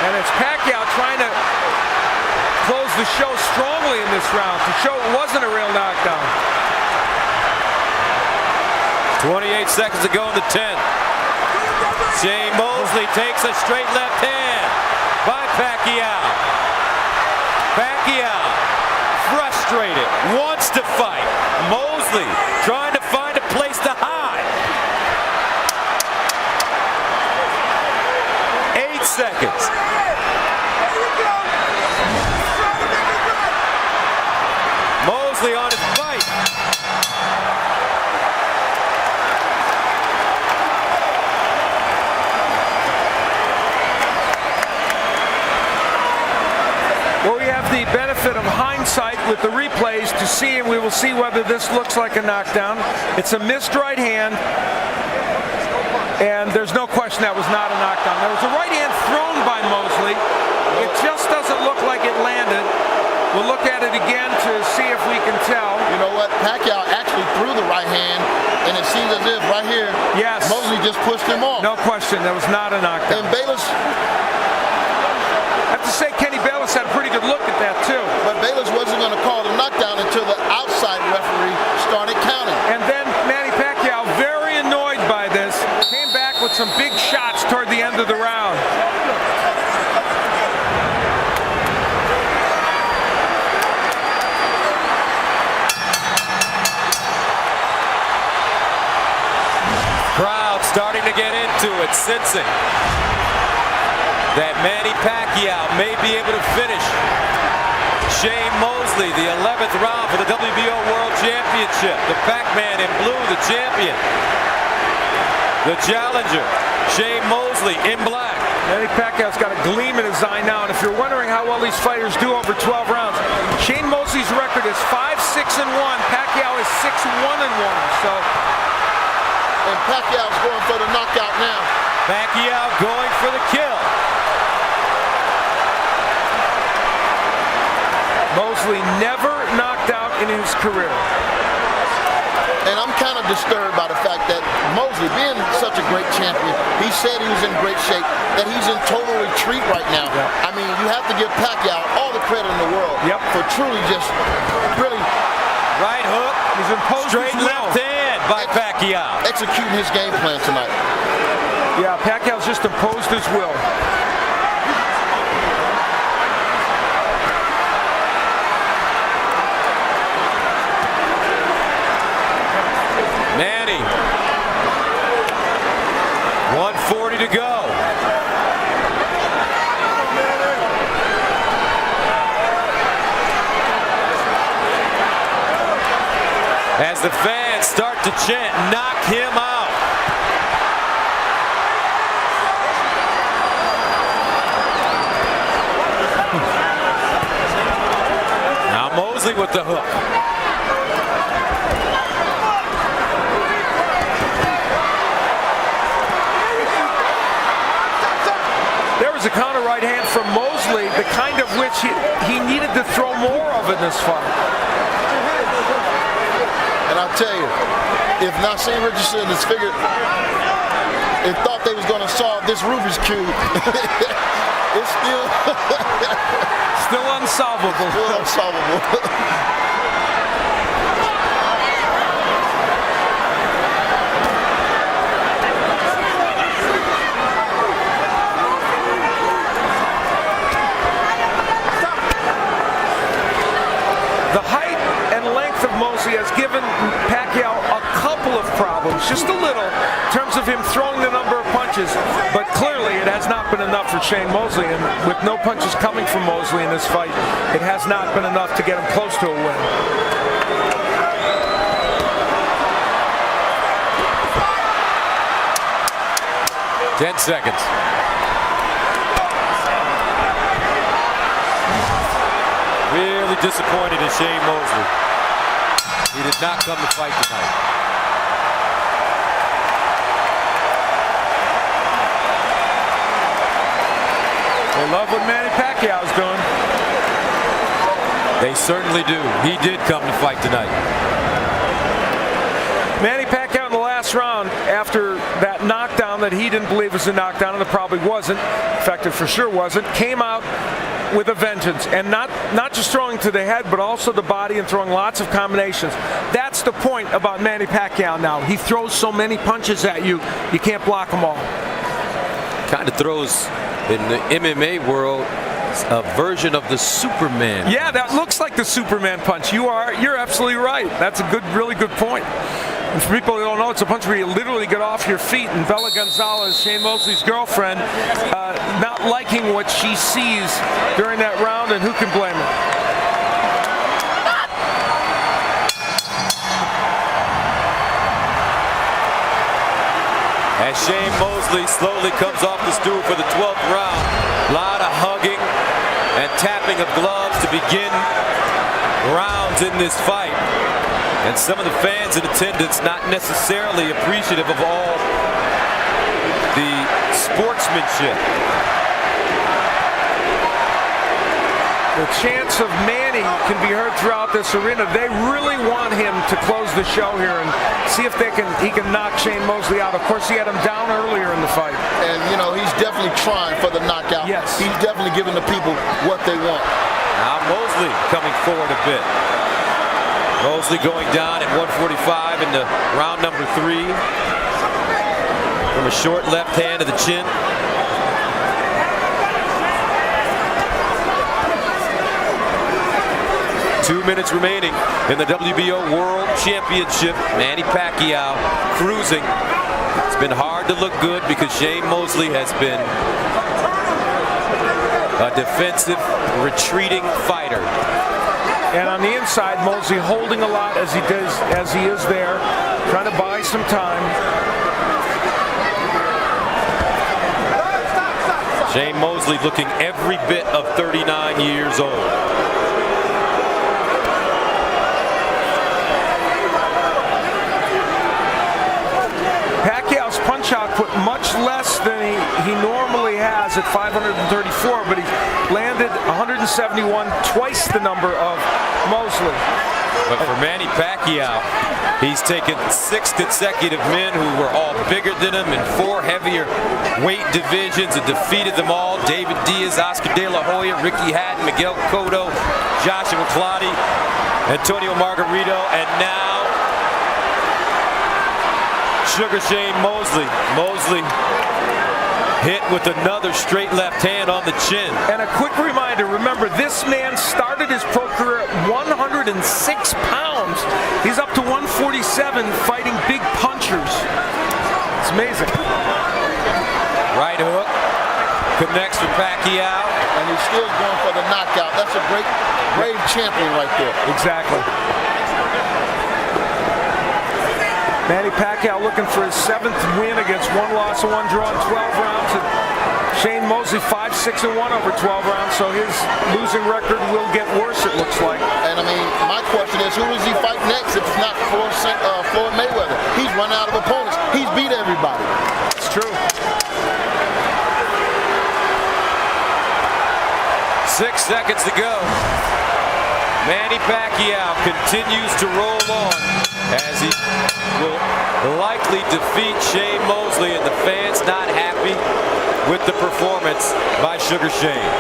And it's Pacquiao trying to close the show strongly in this round to show it wasn't a real knockdown. 28 seconds to go in the 10th. Shane Mosley takes a straight left hand by Pacquiao. Pacquiao, frustrated, wants to fight. Mosley trying to find a place to hide. 8 seconds. Mosley on his fight. Well, we have the benefit of hindsight with the replays to see, and we will see whether this looks like a knockdown. It's a missed right hand, and there's no question that was not a knockdown. There was a right hand thrown by Mosley. It just doesn't look like it landed. We'll look at it again to see if we can tell. You know what? Pacquiao actually threw the right hand, and it seems as if right here, yes, Mosley just pushed him off. No question, that was not a knockdown. And Bayless, I have to say, Kenny Bayless had a pretty good look at that too. But Bayless wasn't going to call the knockdown until the outside referee started counting. And then Manny Pacquiao, very annoyed by this, came back with some big shots toward the end of the round. Crowd starting to get into it, sensing that Manny Pacquiao may be able to finish Shane Mosley, the 11th round for the WBO World Championship. The Pac-Man in blue, the champion. The challenger, Shane Mosley in black. Manny Pacquiao's got a gleam in his eye now, and if you're wondering how well these fighters do over 12 rounds, Shane Mosley's record is 5-6-1. Pacquiao is 6-1-1. So, and Pacquiao's going for the knockout now. Pacquiao going for the kill. Mosley never knocked out in his career. And I'm kind of disturbed by the fact that Mosley, being such a great champion, he said he was in great shape, that he's in total retreat right now. Yeah. I mean, you have to give Pacquiao all the credit in the world for truly just really right hook. He's imposed straight left hand by Pacquiao. Executing his game plan tonight. Yeah, Pacquiao's just imposed his will. Manny, 140 to go. As the fans start to chant, knock him out. Now Mosley with the hook. A counter right hand from Mosley, the kind of which he needed to throw more of in this fight. And I'll tell you, if Nassim Richardson is figured and thought they was going to solve this Rubik's Cube, it's still still unsolvable. Still unsolvable. The height and length of Mosley has given Pacquiao a couple of problems, just a little, in terms of him throwing the number of punches, but clearly it has not been enough for Shane Mosley, and with no punches coming from Mosley in this fight, it has not been enough to get him close to a win. Ten seconds. Really disappointed in Shane Mosley. He did not come to fight tonight. They love what Manny Pacquiao's doing. They certainly do. He did come to fight tonight. Manny Pacquiao in the last round, after that knockdown that he didn't believe was a knockdown, and it probably wasn't, in fact it for sure wasn't, came out with a vengeance, and not just throwing to the head, but also the body and throwing lots of combinations. That's the point about Manny Pacquiao now. He throws so many punches at you, you can't block them all. Kind of throws, in the MMA world, a version of the Superman. Yeah, that looks like the Superman punch. You're absolutely right. That's a really good point. And for people who don't know, it's a punch where you literally get off your feet. And Bella Gonzalez, Shane Mosley's girlfriend, not liking what she sees during that round, and who can blame her? As Shane Mosley slowly comes off the stool for the 12th round. A lot of hugging and tapping of gloves to begin rounds in this fight. And some of the fans in attendance not necessarily appreciative of all the sportsmanship. The chants of Manny can be heard throughout this arena. They really want him to close the show here and see if he can knock Shane Mosley out. Of course, he had him down earlier in the fight. And, you know, he's definitely trying for the knockout. Yes. He's definitely giving the people what they want. Now Mosley coming forward a bit. Mosley going down at 145 into round number 3. From a short left hand to the chin. Two minutes remaining in the WBO World Championship. Manny Pacquiao cruising. It's been hard to look good because Shane Mosley has been a defensive, retreating fighter. And on the inside, Mosley holding a lot as he is there, trying to buy some time. Shane Mosley looking every bit of 39 years old. Pacquiao's punch output much less than he normally has at 534, but he landed 171, twice the number of Mosley. But for Manny Pacquiao, he's taken 6 consecutive men who were all bigger than him in 4 heavier weight divisions and defeated them all. David Diaz, Oscar De La Hoya, Ricky Hatton, Miguel Cotto, Joshua Clottey, Antonio Margarito, and now Sugar Shane Mosley. Mosley hit with another straight left hand on the chin. And a quick reminder, remember, this man started his pro career at 106 pounds. He's up to 147 fighting big punchers. It's amazing. Right hook connects for Pacquiao. And he's still going for the knockout. That's a brave champion right there. Exactly. Manny Pacquiao looking for his 7th win against 1 loss and 1 draw in 12 rounds. And Shane Mosley 5-6-1 over 12 rounds, so his losing record will get worse, it looks like. And I mean, my question is, who does he fight next if it's not Floyd Mayweather? He's run out of opponents. He's beat everybody. It's true. 6 seconds to go. Manny Pacquiao continues to roll on as he will likely defeat Shane Mosley, and the fans not happy with the performance by Sugar Shane.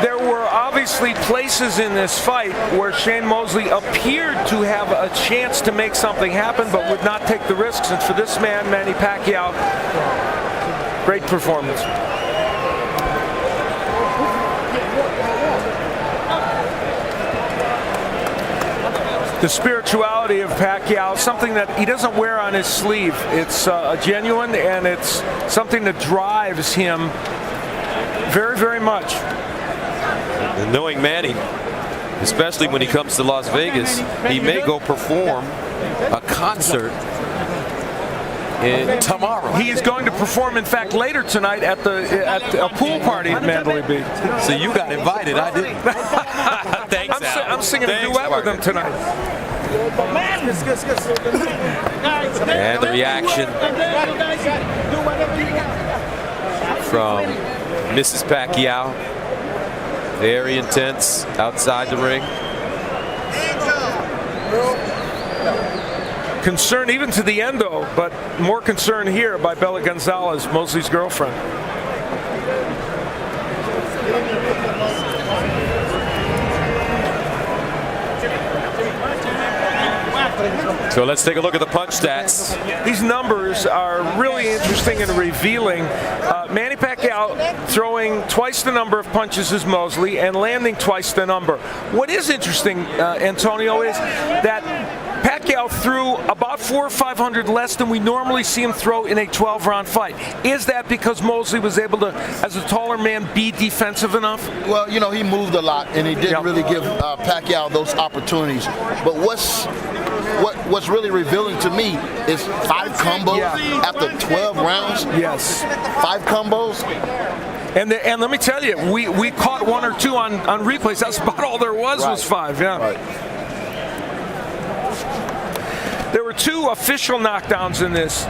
There were obviously places in this fight where Shane Mosley appeared to have a chance to make something happen, but would not take the risks. And for this man, Manny Pacquiao, great performance. The spirituality of Pacquiao, something that he doesn't wear on his sleeve. It's genuine, and it's something that drives him very, very much. And knowing Manny, especially when he comes to Las Vegas, he may go perform a concert tomorrow. He is going to perform, in fact, later tonight at a pool party at Mandalay Bay. So you got invited, I didn't. Thanks, Al. I'm singing a duet with him tonight. And the reaction from Mrs. Pacquiao, very intense outside the ring. Concern even to the endo, but more concern here by Bella Gonzalez, Mosley's girlfriend. So let's take a look at the punch stats. These numbers are really interesting and revealing. Manny Pacquiao throwing twice the number of punches as Mosley and landing twice the number. What is interesting, Antonio, is that Pacquiao threw about 400 or 500 less than we normally see him throw in a 12-round fight. Is that because Mosley was able to, as a taller man, be defensive enough? Well, you know, he moved a lot, and he didn't really give Pacquiao those opportunities. But what's really revealing to me is 5 combos after 12 rounds. Yes. 5 combos. And let me tell you, we caught 1 or 2 on replays. That's about all there was 5. Yeah. Right. There were 2 official knockdowns in this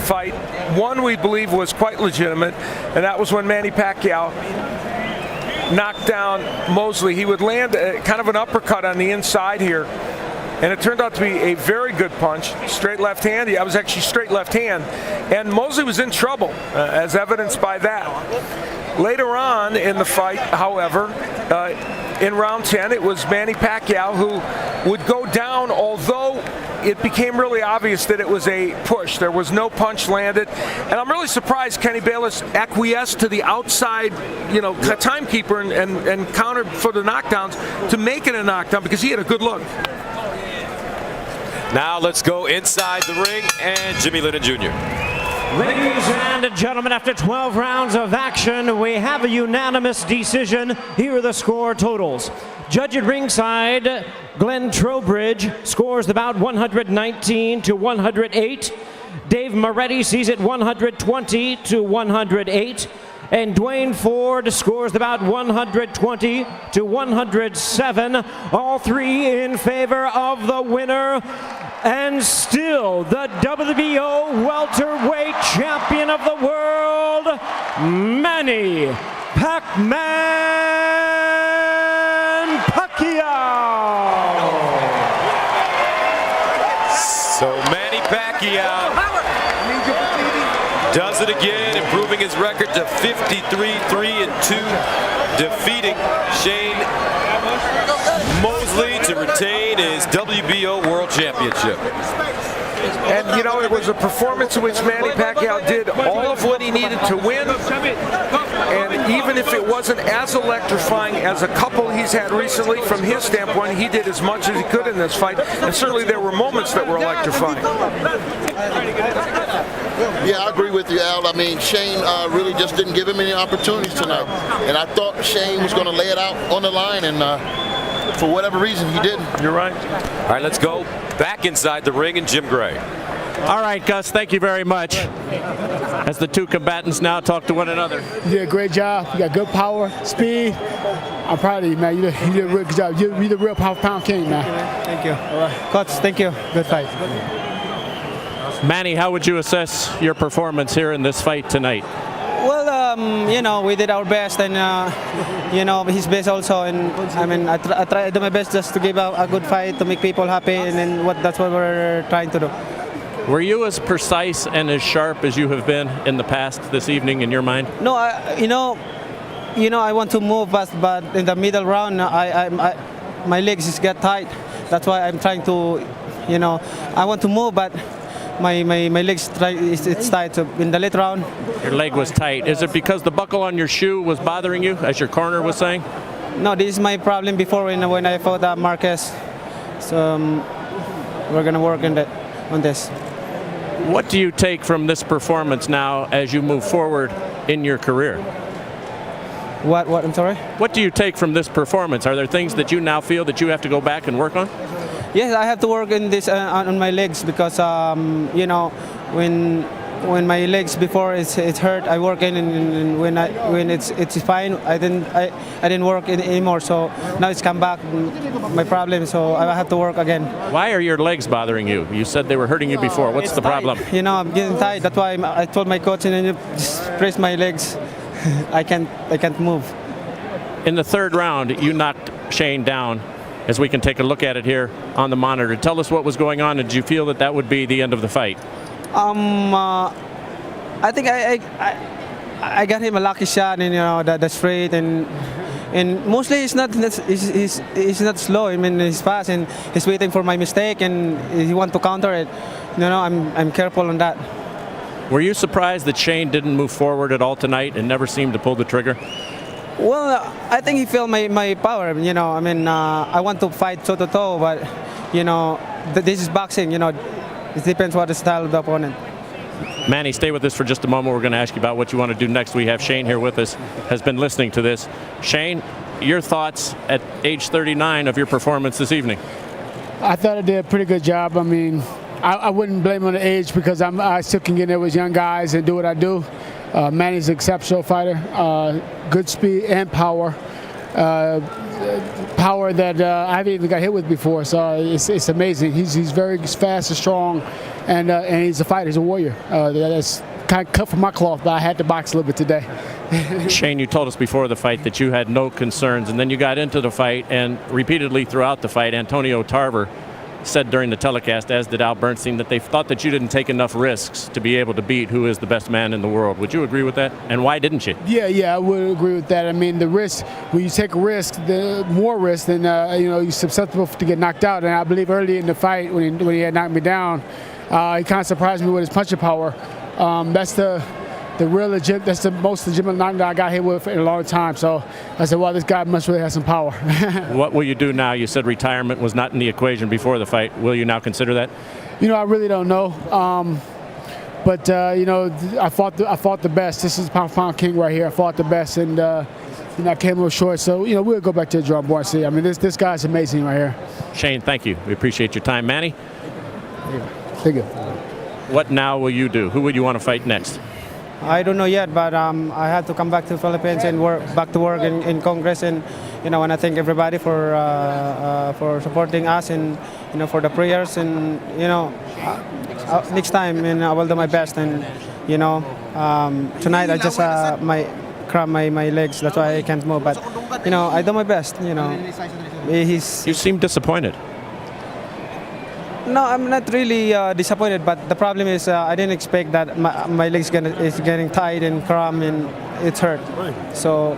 fight. One we believe was quite legitimate, and that was when Manny Pacquiao knocked down Mosley. He would land kind of an uppercut on the inside here, and it turned out to be a very good punch. Straight left hand. I was actually straight left hand, and Mosley was in trouble, as evidenced by that. Later on in the fight, however, in round 10, it was Manny Pacquiao who would go down, although it became really obvious that it was a push. There was no punch landed. And I'm really surprised Kenny Bayless acquiesced to the outside, timekeeper and countered for the knockdowns to make it a knockdown because he had a good look. Now let's go inside the ring and Jimmy Lennon Jr. Ladies and gentlemen, after 12 rounds of action, we have a unanimous decision. Here are the score totals. Judge at ringside, Glenn Trowbridge, scores the bout 119 to 108. Dave Moretti sees it 120 to 108. And Dwayne Ford scores the bout 120 to 107. All 3 in favor of the winner. And still the WBO welterweight champion of the world, Manny Pac-Man Pacquiao. So Manny Pacquiao does it again, improving his record to 53-3-2, defeating Shane Mosley to retain his WBO World Championship. And, it was a performance in which Manny Pacquiao did all of what he needed to win. And even if it wasn't as electrifying as a couple he's had recently, from his standpoint, he did as much as he could in this fight. And certainly there were moments that were electrifying. Yeah, I agree with you, Al. I mean, Shane really just didn't give him any opportunities tonight. And I thought Shane was going to lay it out on the line, and for whatever reason, he didn't. You're right. All right, let's go back inside the ring and Jim Gray. All right, Gus, thank you very much. As the 2 combatants now talk to one another. You did a great job. You got good power, speed. I'm proud of you, man. You did a real good job. You're the real pound king, man. Thank you. All right. Coach, thank you. Good fight. Manny, how would you assess your performance here in this fight tonight? Well, we did our best, and his best also. And I try to do my best just to give a good fight to make people happy, and then that's what we're trying to do. Were you as precise and as sharp as you have been in the past this evening in your mind? No, I want to move fast, but in the middle round, my legs just get tight. That's why I'm trying to, I want to move, but my legs it's tight. So in the late round, your leg was tight. Is it because the buckle on your shoe was bothering you, as your corner was saying? No, this is my problem before when I fought Marquez. So we're gonna work on this. What do you take from this performance now as you move forward in your career? What? I'm sorry? What do you take from this performance? Are there things that you now feel that you have to go back and work on? Yes, I have to work in this on my legs because when my legs before it's hurt, I work in, and when it's fine, I didn't work in anymore. So now it's come back, my problem. So I have to work again. Why are your legs bothering you? You said they were hurting you before. What's the problem? I'm getting tight. That's why I told my coach, and then just press my legs. I can't move. In the 3rd round, you knocked Shane down. As we can take a look at it here on the monitor. Tell us what was going on, and did you feel that would be the end of the fight? I think I got him a lucky shot, and the straight, and And Mosley is not he's not slow. I mean, he's fast and he's waiting for my mistake and he want to counter it. I'm careful on that. Were you surprised that Shane didn't move forward at all tonight and never seemed to pull the trigger? Well, I think he felt my power. I want to fight toe-to-toe, but, this is boxing. It depends what the style of the opponent. Manny, stay with us for just a moment. We're going to ask you about what you want to do next. We have Shane here with us, has been listening to this. Shane, your thoughts at age 39 of your performance this evening? I thought I did a pretty good job. I mean, I wouldn't blame on the age because I still can get in there with young guys and do what I do. Manny's an exceptional fighter, good speed and power. Power that I haven't even got hit with before, so it's amazing. He's very fast and strong, and he's a fighter. He's a warrior. That's kind of cut from my cloth, but I had to box a little bit today. Shane, you told us before the fight that you had no concerns, and then you got into the fight, and repeatedly throughout the fight, Antonio Tarver said during the telecast, as did Al Bernstein, that they thought that you didn't take enough risks to be able to beat who is the best man in the world. Would you agree with that? And why didn't you? Yeah, I would agree with that. I mean, the risk, when you take a risk, the more risk, then you're susceptible to get knocked out. And I believe early in the fight, when he had knocked me down, he kind of surprised me with his punching power. That's that's the most legitimate knockdown I got hit with in a long time. So I said, well, this guy must really have some power. What will you do now? You said retirement was not in the equation before the fight. Will you now consider that? I really don't know. But I fought the best. This is pound for pound king right here. I fought the best, and I came a little short. So we'll go back to the drawing board and see. I mean, this guy's amazing right here. Shane, thank you. We appreciate your time, Manny. Thank you. What now will you do? Who would you want to fight next? I don't know yet, but I had to come back to the Philippines and back to work in Congress, and and I thank everybody for supporting us and for the prayers, and next time I will do my best, and tonight I just cramp my legs, that's why I can't move, but I do my best. You seem disappointed. No, I'm not really disappointed, but the problem is I didn't expect that my legs is getting tight and cramp and it's hurt. So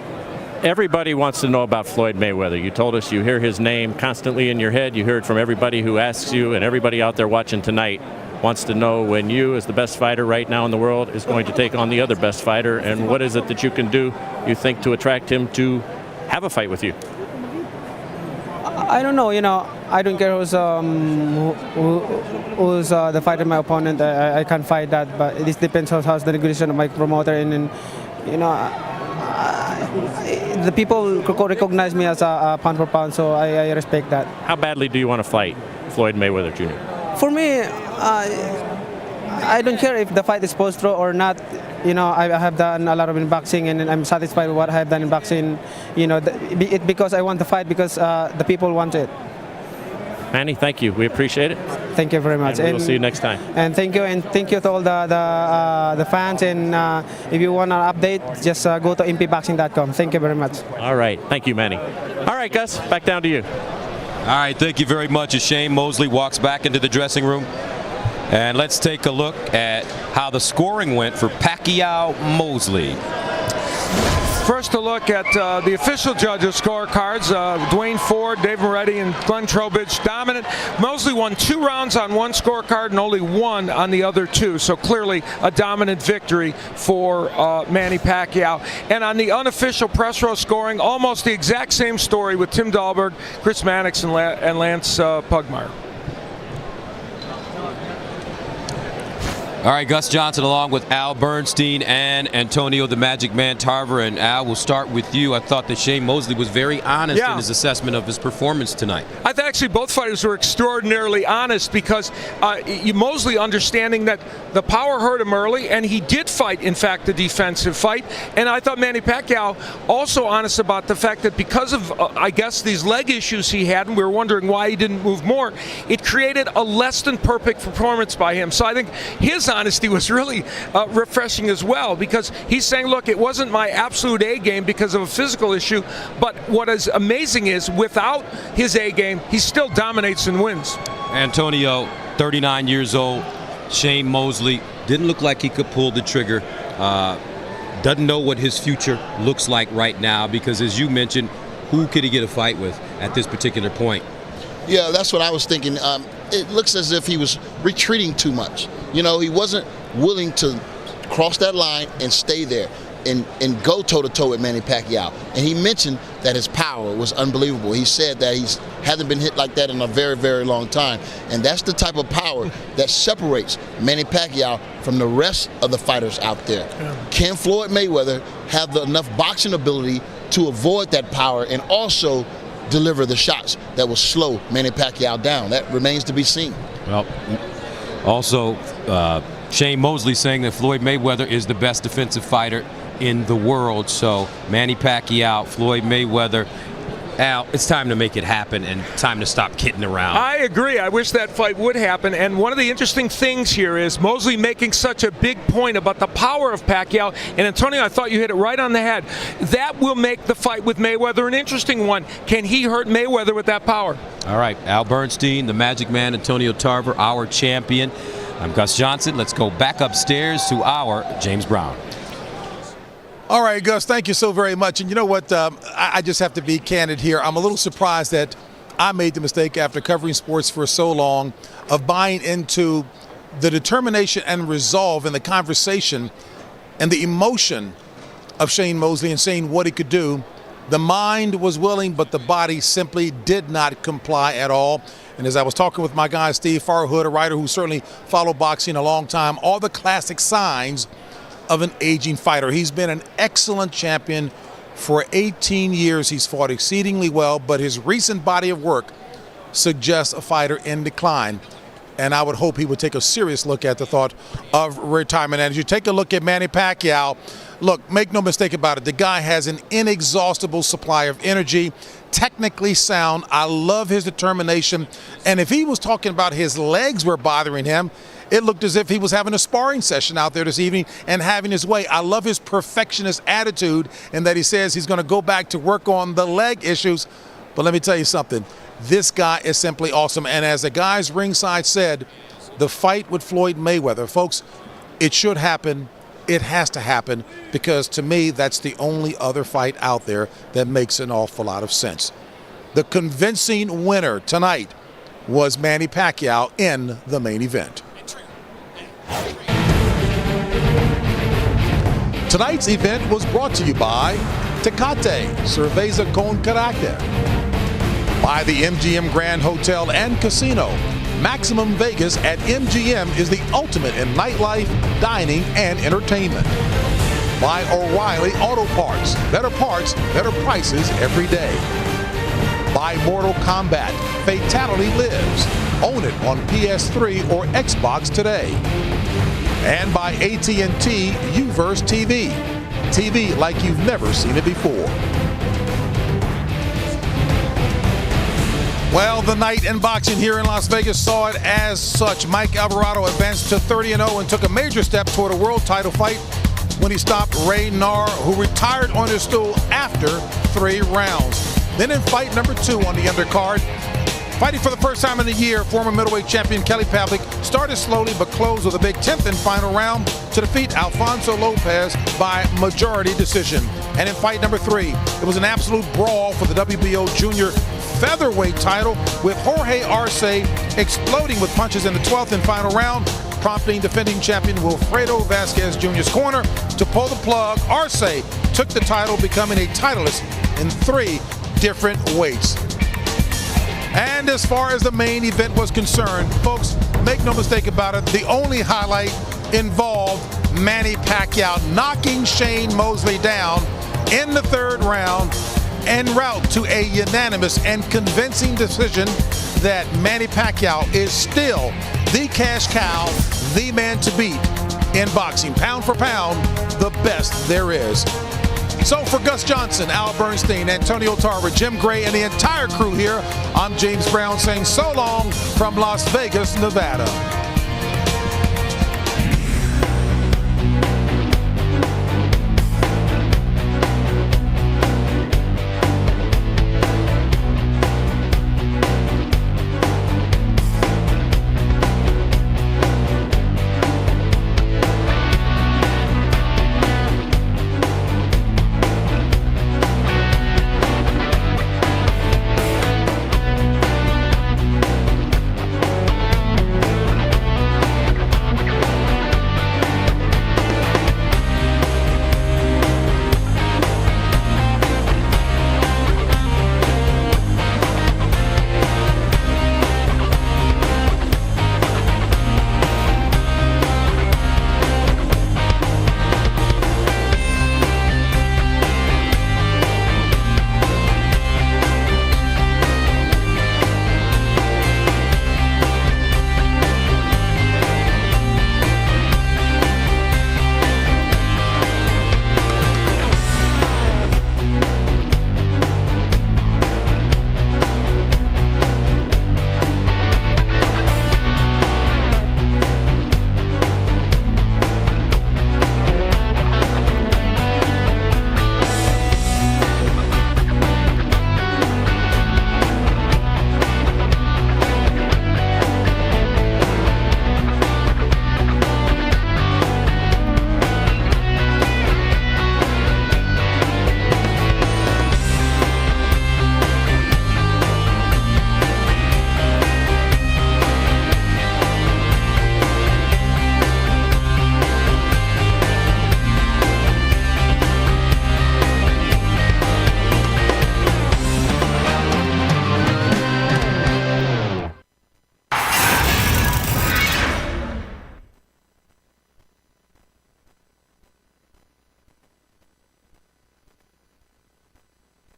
everybody wants to know about Floyd Mayweather. You told us you hear his name constantly in your head. You hear it from everybody who asks you, and everybody out there watching tonight wants to know when you, as the best fighter right now in the world, is going to take on the other best fighter, and what is it that you can do, you think, to attract him to have a fight with you? I don't know, I don't care who's the fighter, my opponent. I can't fight that, but it depends on how's the negotiation of my promoter, and the people recognize me as a pound for pound, so I respect that. How badly do you want to fight Floyd Mayweather Jr.? For me, I don't care if the fight is post-pro or not. I have done a lot in boxing, and I'm satisfied with what I have done in boxing. Because I want to fight, because the people want it. Manny, thank you. We appreciate it. Thank you very much. And we'll see you next time. And thank you to all the fans. And if you want an update, just go to mpboxing.com. Thank you very much. All right. Thank you, Manny. All right, Gus, back down to you. All right, thank you very much as Shane Mosley walks back into the dressing room. And let's take a look at how the scoring went for Pacquiao Mosley. First, a look at the official judges' scorecards. Dwayne Ford, Dave Moretti, and Glenn Trowbridge dominant. Mosley won 2 rounds on one scorecard and only 1 on the other 2. So clearly a dominant victory for Manny Pacquiao. And on the unofficial press row scoring, almost the exact same story with Tim Dahlberg, Chris Mannix, and Lance Pugmire. All right, Gus Johnson along with Al Bernstein and Antonio the Magic Man Tarver. And Al, we'll start with you. I thought that Shane Mosley was very honest in his assessment of his performance tonight. I think actually both fighters were extraordinarily honest, because Mosley understanding that the power hurt him early, and he did fight, in fact, the defensive fight. And I thought Manny Pacquiao also honest about the fact that because of, I guess, these leg issues he had, and we were wondering why he didn't move more, it created a less than perfect performance by him. So I think his honesty was really refreshing as well, because he's saying, look, it wasn't my absolute A game because of a physical issue, but what is amazing is without his A game, he still dominates and wins. Antonio, 39 years old. Shane Mosley didn't look like he could pull the trigger. Doesn't know what his future looks like right now, because as you mentioned, who could he get a fight with at this particular point? Yeah, that's what I was thinking. It looks as if he was retreating too much. You know, he wasn't willing to cross that line and stay there and go toe-to-toe with Manny Pacquiao. And he mentioned that his power was unbelievable. He said that he hasn't been hit like that in a very, very long time. And that's the type of power that separates Manny Pacquiao from the rest of the fighters out there. Can Floyd Mayweather have enough boxing ability to avoid that power and also deliver the shots that will slow Manny Pacquiao down? That remains to be seen. Well, also, Shane Mosley saying that Floyd Mayweather is the best defensive fighter in the world. So Manny Pacquiao, Floyd Mayweather. Al, it's time to make it happen and time to stop kidding around. I agree. I wish that fight would happen. And one of the interesting things here is Mosley making such a big point about the power of Pacquiao. And Antonio, I thought you hit it right on the head. That will make the fight with Mayweather an interesting one. Can he hurt Mayweather with that power? All right, Al Bernstein, the Magic Man, Antonio Tarver, our champion. I'm Gus Johnson. Let's go back upstairs to our James Brown. All right, Gus, thank you so very much. And you know what? I just have to be candid here. I'm a little surprised that I made the mistake after covering sports for so long of buying into the determination and resolve and the conversation and the emotion of Shane Mosley and saying what he could do. The mind was willing, but the body simply did not comply at all. And as I was talking with my guy, Steve Farhood, a writer who certainly followed boxing a long time, all the classic signs of an aging fighter. He's been an excellent champion for 18 years. He's fought exceedingly well, but his recent body of work suggests a fighter in decline. And I would hope he would take a serious look at the thought of retirement. And as you take a look at Manny Pacquiao, look, make no mistake about it, the guy has an inexhaustible supply of energy, technically sound. I love his determination. And if he was talking about his legs were bothering him, it looked as if he was having a sparring session out there this evening and having his way. I love his perfectionist attitude and that he says he's going to go back to work on the leg issues. But let me tell you something. This guy is simply awesome. And as the guys ringside said, the fight with Floyd Mayweather, folks, it should happen. It has to happen because to me, that's the only other fight out there that makes an awful lot of sense. The convincing winner tonight was Manny Pacquiao in the main event. Tonight's event was brought to you by Tecate Cerveza con Carácter, by the MGM Grand Hotel and Casino. Maximum Vegas at MGM is the ultimate in nightlife, dining, and entertainment. By O'Reilly Auto Parts. Better prices every day. By Mortal Kombat. Fatality lives. Own it on PS3 or Xbox today. And by AT&T UVerse TV. TV like you've never seen it before. Well, the night in boxing here in Las Vegas saw it as such. Mike Alvarado advanced to 30-0 and took a major step toward a world title fight when he stopped Ray Narr, who retired on his stool after 3 rounds. Then in fight number 2 on the undercard, fighting for the first time in the year, former middleweight champion Kelly Pavlik started slowly but closed with a big 10th and final round to defeat Alfonso Lopez by majority decision. And in fight number 3, it was an absolute brawl for the WBO junior featherweight title, with Jorge Arce exploding with punches in the 12th and final round, prompting defending champion Wilfredo Vasquez Jr.'s corner to pull the plug. Arce took the title, becoming a titleist in 3 different weights. And as far as the main event was concerned, folks, make no mistake about it, the only highlight involved Manny Pacquiao knocking Shane Mosley down in the 3rd round en route to a unanimous and convincing decision that Manny Pacquiao is still the cash cow, the man to beat in boxing. Pound for pound, the best there is. So for Gus Johnson, Al Bernstein, Antonio Tarver, Jim Gray, and the entire crew here, I'm James Brown saying so long from Las Vegas, Nevada.